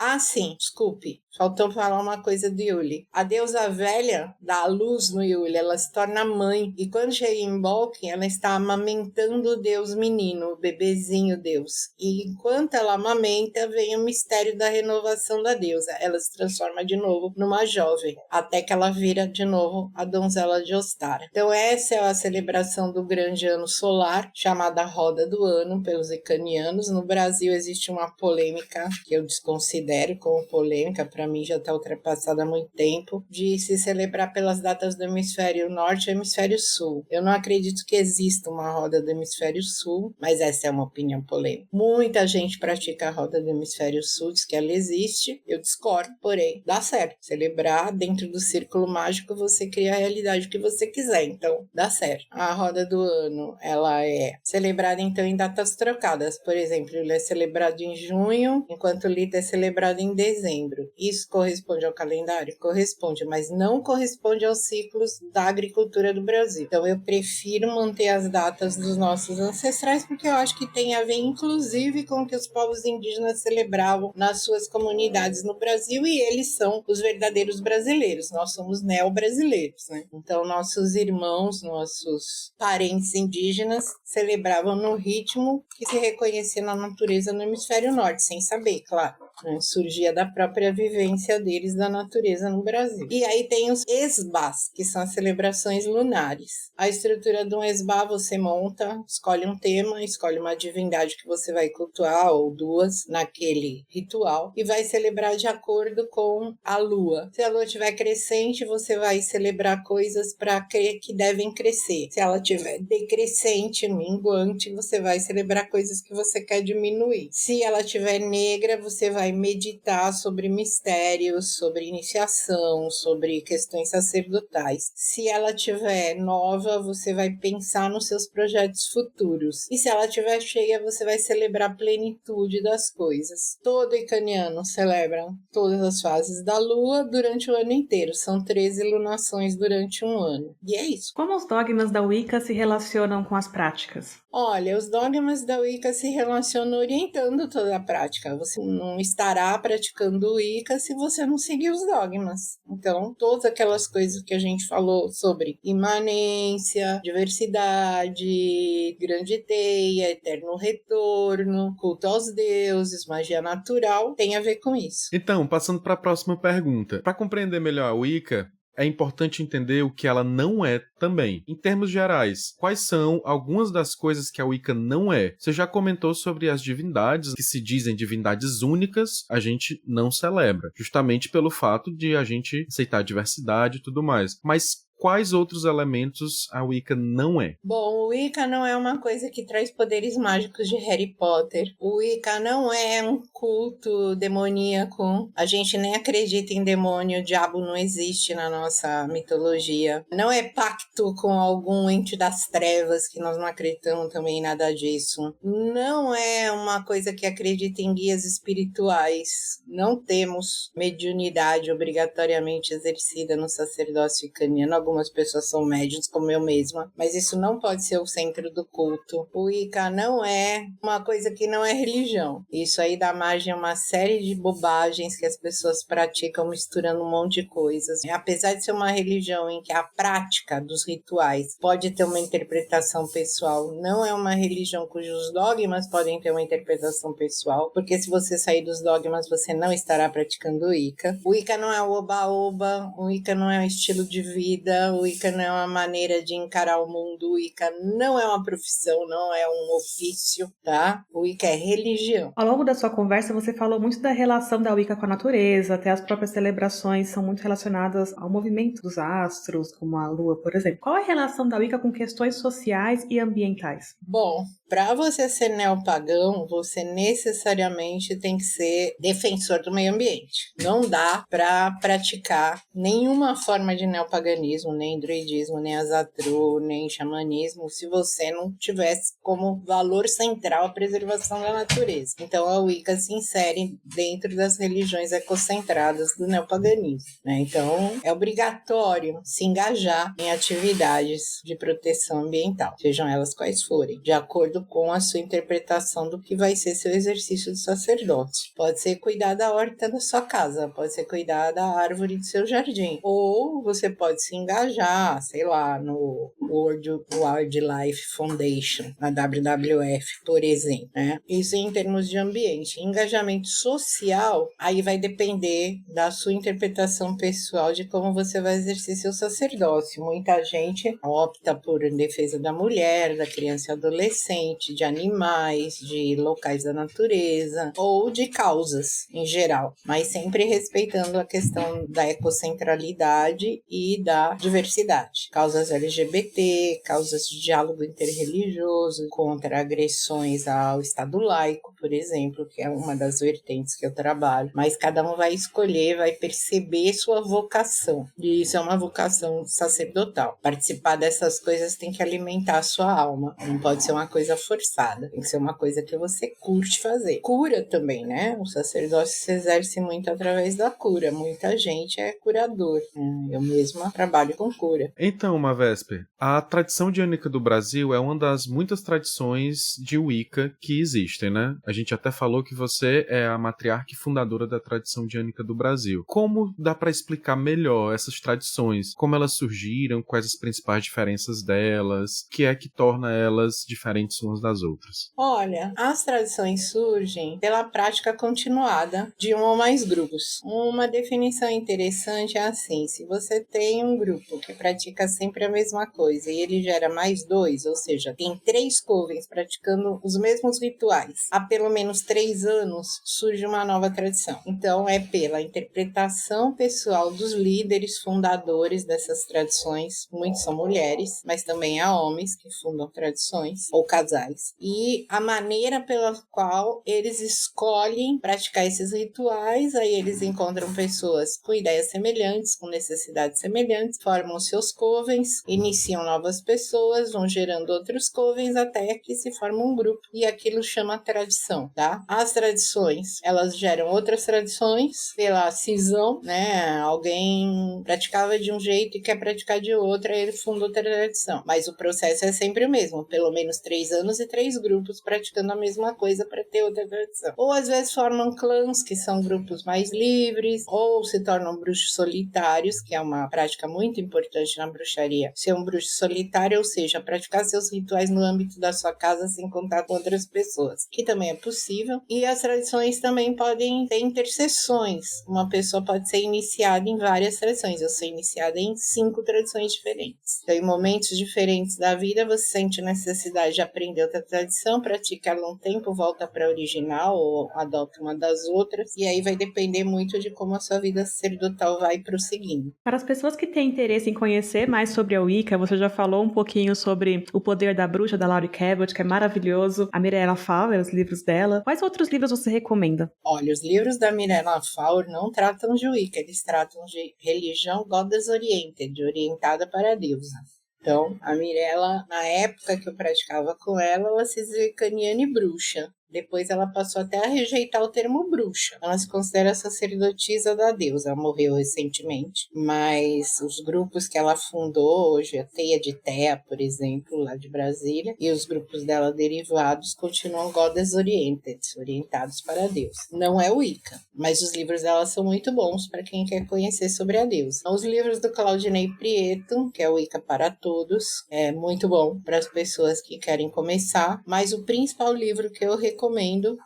desculpe. Faltou falar uma coisa do Yule. A deusa velha dá a luz no Yule, ela se torna mãe. E quando chega em Bolkin, ela está amamentando o deus menino, o bebezinho deus. E enquanto ela amamenta, vem o mistério da renovação da deusa. Ela se transforma de novo numa jovem, até que ela vira de novo a donzela de Ostara. Então essa é a celebração do grande ano solar, chamada Roda do Ano pelos icanianos. No Brasil existe uma polêmica, que eu desconsidero como polêmica, para mim já está ultrapassada há muito tempo, de se celebrar pelas datas do hemisfério norte e hemisfério sul. Eu não acredito que exista uma roda do hemisfério sul, mas essa é uma opinião polêmica. Muita gente pratica a roda do hemisfério sul, diz que ela existe, eu discordo, porém, dá certo. Celebrar dentro do círculo mágico, você cria a realidade que você quiser, então dá certo. A roda do ano, ela é celebrada então em datas trocadas, por exemplo, ele é celebrado em junho, enquanto o Lita é celebrado em dezembro. Isso corresponde ao calendário? Corresponde, mas não corresponde aos ciclos da agricultura do Brasil. Então eu prefiro manter as datas dos nossos ancestrais, porque eu acho que tem a ver inclusive com o que os povos indígenas celebravam nas suas comunidades no Brasil, e eles são os verdadeiros brasileiros, nós somos neo-brasileiros, né? Então nossos irmãos, nossos parentes indígenas celebravam no ritmo que se reconhecia na natureza no hemisfério norte, sem saber, claro. Surgia da própria vivência deles da natureza no Brasil. E aí tem os esbás, que são as celebrações lunares. A estrutura de um esbá você monta, escolhe um tema, escolhe uma divindade que você vai cultuar, ou duas, naquele ritual, e vai celebrar de acordo com a lua. Se a lua estiver crescente, você vai celebrar coisas para que devem crescer. Se ela estiver decrescente, minguante, você vai celebrar coisas que você quer diminuir. Se ela estiver negra, você vai meditar sobre mistérios, sobre iniciação, sobre questões sacerdotais. Se ela tiver nova, você vai pensar nos seus projetos futuros. E se ela tiver cheia, você vai celebrar a plenitude das coisas. Todo icaniano celebra todas as fases da lua durante o ano inteiro. São 13 lunações durante um ano. E é isso. Como os dogmas da Wicca se relacionam com as práticas? Olha, os dogmas da Wicca se relacionam orientando toda a prática. Você não estará praticando Wicca se você não seguir os dogmas. Então, todas aquelas coisas que a gente falou sobre imanência, diversidade, grande teia, eterno retorno, culto aos deuses, magia natural, tem a ver com isso. Então, passando para a próxima pergunta. Para compreender melhor a Wicca, é importante entender o que ela não é também. Em termos gerais, quais são algumas das coisas que a Wicca não é? Você já comentou sobre as divindades que se dizem divindades únicas, a gente não celebra, justamente pelo fato de a gente aceitar a diversidade e tudo mais. Mas quais outros elementos a Wicca não é? Bom, o Wicca não é uma coisa que traz poderes mágicos de Harry Potter. O Wicca não é um culto demoníaco. A gente nem acredita em demônio, o diabo não existe na nossa mitologia. Não é pacto com algum ente das trevas, que nós não acreditamos também em nada disso. Não é uma coisa que acredita em guias espirituais. Não temos mediunidade obrigatoriamente exercida no sacerdócio wicaniano. Algumas pessoas são médiuns, como eu mesma, mas isso não pode ser o centro do culto. O Wicca não é uma coisa que não é religião. Isso aí da magia é uma série de bobagens que as pessoas praticam misturando um monte de coisas. Apesar de ser uma religião em que a prática dos rituais pode ter uma interpretação pessoal, não é uma religião cujos dogmas podem ter uma interpretação pessoal, porque se você sair dos dogmas, você não estará praticando o Wicca. O Wicca não é o oba-oba, o Wicca não é um estilo de vida, o Wicca não é uma maneira de encarar o mundo, o Wicca não é uma profissão, não é um ofício, tá? O Wicca é religião. Ao longo da sua conversa, você falou muito da relação da Wicca com a natureza, até as próprias celebrações são muito relacionadas ao movimento dos astros, como a lua, por exemplo. Qual é a relação da Wicca com questões sociais e ambientais? Bom, para você ser neopagão, você necessariamente tem que ser defensor do meio ambiente. Não dá para praticar nenhuma forma de neopaganismo espiritismo, nem druidismo, nem azatru, nem xamanismo, se você não tivesse como valor central a preservação da natureza. Então a Wicca se insere dentro das religiões ecocentradas do neopaganismo, né? Então é obrigatório se engajar em atividades de proteção ambiental, sejam elas quais forem, de acordo com a sua interpretação do que vai ser seu exercício de sacerdócio. Pode ser cuidar da horta da sua casa, pode ser cuidar da árvore do seu jardim, ou você pode se engajar, sei lá, no World Wildlife Foundation, na WWF, por exemplo, né? Isso em termos de ambiente. Engajamento social, aí vai depender da sua interpretação pessoal de como você vai exercer seu sacerdócio. Muita gente opta por defesa da mulher, da criança e adolescente, de animais, de locais da natureza ou de causas em geral, mas sempre respeitando a questão da ecocentralidade e da diversidade. Causas LGBT, causas de diálogo interreligioso, contra agressões ao Estado laico, por exemplo, que é uma das vertentes que eu trabalho, mas cada um vai escolher, vai perceber sua vocação, e isso é uma vocação sacerdotal. Participar dessas coisas tem que alimentar a sua alma, não pode ser uma coisa forçada, tem que ser uma coisa que você curte fazer. Cura também, né? O sacerdócio se exerce muito através da cura, muita gente é curador, né? Eu mesma trabalho com cura. Então, Mavesper, a tradição diânica do Brasil é uma das muitas tradições de Wicca que existem, né? A gente até falou que você é a matriarca e fundadora da tradição diânica do Brasil. Como dá para explicar melhor essas tradições? Como elas surgiram? Quais as principais diferenças delas? O que é que torna elas diferentes umas das outras? Olha, as tradições surgem pela prática continuada de um ou mais grupos. Uma definição interessante é assim: se você tem um grupo que pratica sempre a mesma coisa e ele gera mais dois, ou seja, tem 3 covens praticando os mesmos rituais há pelo menos 3 anos, surge uma nova tradição. Então é pela interpretação pessoal dos líderes fundadores dessas tradições, muitos são mulheres, mas também há homens que fundam tradições ou casais, e a maneira pela qual eles escolhem praticar esses rituais. Aí eles encontram pessoas com ideias semelhantes, com necessidades semelhantes, formam seus covens, iniciam novas pessoas, vão gerando outros covens até que se forma um grupo, e aquilo chama tradição, tá? As tradições, elas geram outras tradições pela cisão, né? Alguém praticava de um jeito e quer praticar de outra, ele funda outra tradição, mas o processo é sempre o mesmo, pelo menos 3 anos e 3 grupos praticando a mesma coisa para ter outra tradição. Ou às vezes formam clãs, que são grupos mais livres, ou se tornam bruxos solitários, que é uma prática muito importante na bruxaria. Ser um bruxo solitário, ou seja, praticar seus rituais no âmbito da sua casa sem contar com outras pessoas, que também é possível. E as tradições também podem ter interseções. Uma pessoa pode ser iniciada em várias tradições. Eu sou iniciada em 5 tradições diferentes. Então, em momentos diferentes da vida, você sente necessidade de aprender outra tradição, pratica ela um tempo, volta para a original ou adota uma das outras, e aí vai depender muito de como a sua vida sacerdotal vai prosseguindo. Para as pessoas que têm interesse em conhecer mais sobre a Wicca, você já falou um pouquinho sobre O Poder da Bruxa, da Laurie Cabot, que é maravilhoso, a Mirella Fowler, os livros dela. Quais outros livros você recomenda? Olha, os livros da Mirella Fowler não tratam de Wicca, eles tratam de religião goddess oriented, orientada para a deusa. Então, a Mirella, na época que eu praticava com ela se dizia caniane bruxa. Depois ela passou até a rejeitar o termo bruxa. Ela se considera sacerdotisa da deusa. Ela morreu recentemente, mas os grupos que ela fundou hoje, a Teia de Thea, por exemplo, lá de Brasília, e os grupos dela derivados continuam goddess oriented, orientados para a deusa. Não é Wicca, mas os livros dela são muito bons para quem quer conhecer sobre a deusa. Os livros do Claudinei Prieto, que é Wicca para Todos, é muito bom para as pessoas que querem começar, mas o principal livro que eu recomendo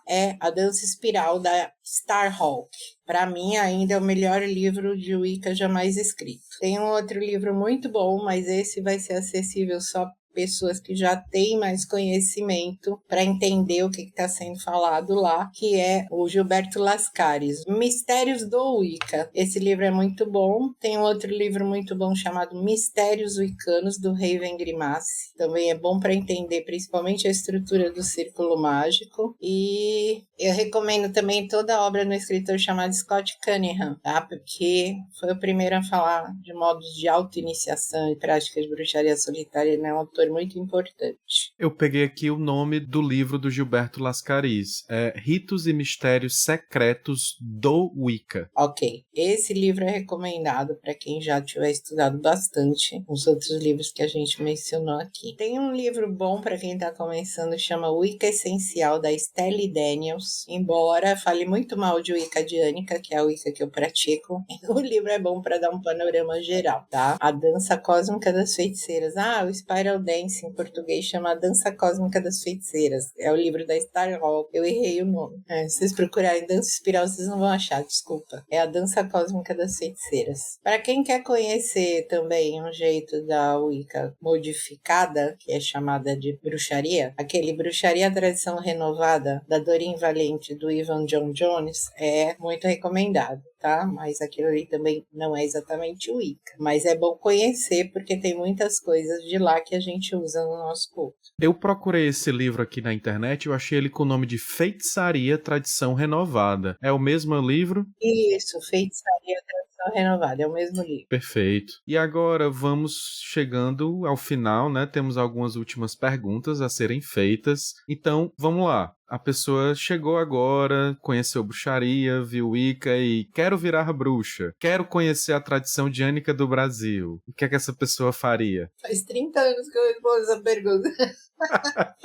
é A Dança Espiral, da Starhawk. Para mim, ainda é o melhor livro de Wicca jamais escrito. Tem um outro livro muito bom, mas esse vai ser acessível só pessoas que já têm mais conhecimento para entender o que está sendo falado lá, que é o Gilberto Lascaris, Mistérios do Wicca. Esse livro é muito bom. Tem um outro livro muito bom chamado Mistérios Wiccanos, do Raven Grimassi. Também é bom para entender principalmente a estrutura do círculo mágico. E eu recomendo também toda a obra do escritor chamado Scott Cunningham, tá? Porque foi o primeiro a falar de modos de auto-iniciação e práticas de bruxaria solitária. Ele é um autor muito importante. Eu peguei aqui o nome do livro do Gilberto Lascaris. É Ritos e Mistérios Secretos do Wicca. Ok. Esse livro é recomendado para quem já tiver estudado bastante os outros livros que a gente mencionou aqui. Tem um livro bom para quem está começando, chama Wicca Essencial, da Stelly Daniels. Embora fale muito mal de Wicca diânica, que é a Wicca que eu pratico, o livro é bom para dar um panorama geral, tá? A Dança Cósmica das Feiticeiras. O Spiral Dance em português chama A Dança Cósmica das Feiticeiras. É o livro da Star Hall. Eu errei o nome. Se vocês procurarem Dança Espiral, vocês não vão achar, desculpa. É A Dança Cósmica das Feiticeiras. Para quem quer conhecer também um jeito da Wicca modificada, que é chamada de bruxaria, aquele Bruxaria Tradição Renovada, da Doreen Valente, do Ivan John Jones, é muito recomendado, tá? Mas aquilo ali também não é exatamente o Wicca. Mas é bom conhecer, porque tem muitas coisas de lá que a gente usa no nosso culto. Eu procurei esse livro aqui na internet e eu achei ele com o nome de Feitiçaria Tradição Renovada. É o mesmo livro? Isso, Feitiçaria Tradição Renovada, é o mesmo livro. Perfeito. E agora vamos chegando ao final, né? Temos algumas últimas perguntas a serem feitas. Então, vamos lá. A pessoa chegou agora, conheceu bruxaria, viu Wicca e quero virar bruxa. Quero conhecer a tradição diânica do Brasil. O que é que essa pessoa faria? Faz 30 anos que eu respondo essa pergunta.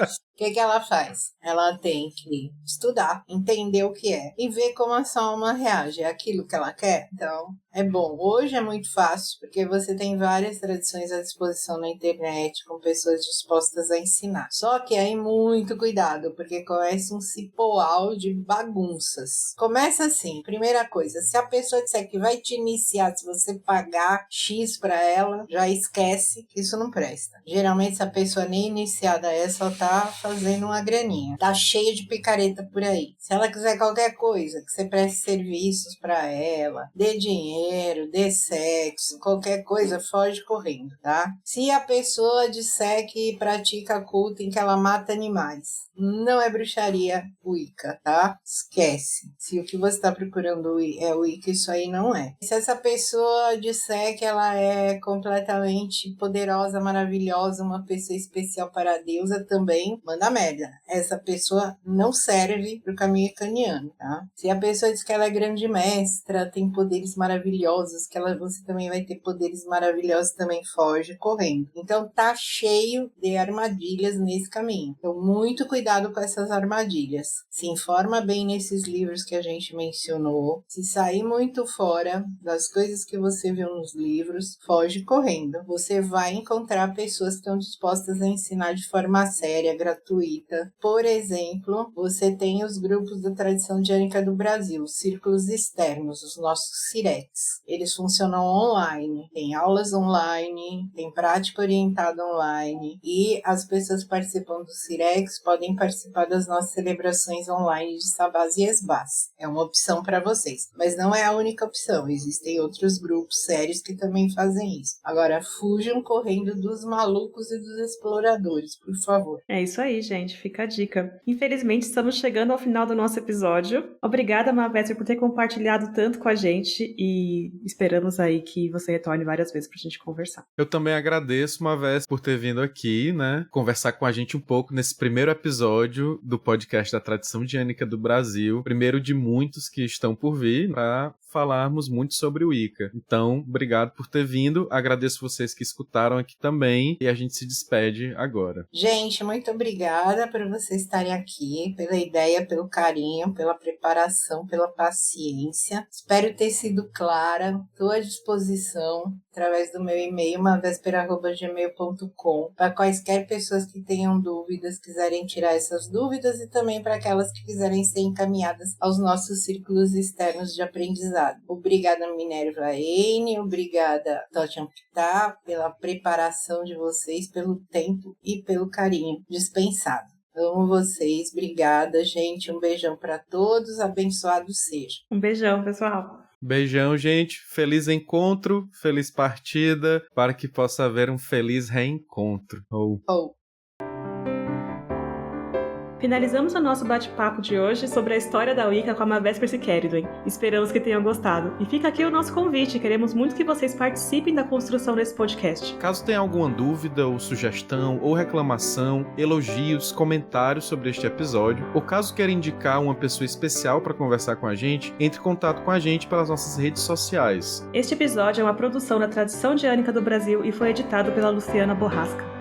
O que ela faz? Ela tem que estudar, entender o que é e ver como a sua alma reage. É aquilo que ela quer? Então, é bom. Hoje é muito fácil, porque você tem várias tradições à disposição na internet, com pessoas dispostas a ensinar. Só que aí muito cuidado, porque começa um cipoal de bagunças. Começa assim, primeira coisa, se a pessoa disser que vai te iniciar, se você pagar X pra ela, já esquece que isso não presta. Geralmente, se a pessoa nem iniciada é, só tá fazendo uma graninha. Tá cheio de picareta por aí. Se ela quiser qualquer coisa, que você preste serviços pra ela, dê dinheiro, dê sexo, qualquer coisa, foge correndo, tá? Se a pessoa disser que pratica culto em que ela mata animais, não é bruxaria Wicca, tá? Esquece. Se o que você está procurando é Wicca, isso aí não é. Se essa pessoa disser que ela é completamente poderosa, maravilhosa, uma pessoa especial para a deusa, também manda merda. Essa pessoa não serve pro caminho icaniano, tá? Se a pessoa diz que ela é grande mestra, tem poderes maravilhosos, que você também vai ter poderes maravilhosos, também foge correndo. Então tá cheio de armadilhas nesse caminho. Então muito cuidado com essas armadilhas. Se informa bem nesses livros que a gente mencionou. Se sair muito fora das coisas que você viu nos livros, foge correndo. Você vai encontrar pessoas que estão dispostas a ensinar de forma séria, gratuita. Por exemplo, você tem os grupos da tradição diânica do Brasil, os círculos externos, os nossos CIREX. Eles funcionam online, tem aulas online, tem prática orientada online e as pessoas que participam do CIREX podem participar das nossas celebrações online de Sabás e Esbás. É uma opção para vocês, mas não é a única opção, existem outros grupos sérios que também fazem isso. Agora, fujam correndo dos malucos e dos exploradores, por favor. É isso aí, gente. Fica a dica. Infelizmente, estamos chegando ao final do nosso episódio. Obrigada, Mavestre, por ter compartilhado tanto com a gente e esperamos aí que você retorne várias vezes pra gente conversar. Eu também agradeço, Mavestre, por ter vindo aqui, né, conversar com a gente um pouco nesse primeiro episódio do podcast da Tradição Diânica do Brasil, primeiro de muitos que estão por vir, para falarmos muito sobre o Wicca. Então, obrigado por ter vindo, agradeço vocês que escutaram aqui também e a gente se despede agora. Gente, muito obrigada por vocês estarem aqui, pela ideia, pelo carinho, pela preparação, pela paciência. Espero ter sido clara, estou à disposição através do meu e-mail, mavespera@gmail.com, para quaisquer pessoas que tenham dúvidas, quiserem tirar essas dúvidas pessoas e também para aquelas que quiserem ser encaminhadas aos nossos círculos externos de aprendizado. Obrigada, Minerva N, obrigada, Totian Pitá, pela preparação de vocês, pelo tempo e pelo carinho dispensado. Amo vocês, obrigada, gente. Um beijão para todos, abençoado seja. Um beijão, pessoal. Beijão, gente. Feliz encontro, feliz partida, para que possa haver um feliz reencontro. Finalizamos o nosso bate-papo de hoje sobre a história da Wicca com a Mavés Persiqueridwen. Esperamos que tenham gostado. E fica aqui o nosso convite, queremos muito que vocês participem da construção desse podcast. Caso tenha alguma dúvida ou sugestão ou reclamação, elogios, comentários sobre este episódio, ou caso queira indicar uma pessoa especial para conversar com a gente, entre em contato com a gente pelas nossas redes sociais. Este episódio é uma produção da Tradição Diânica do Brasil e foi editado pela Luciana Borrasca.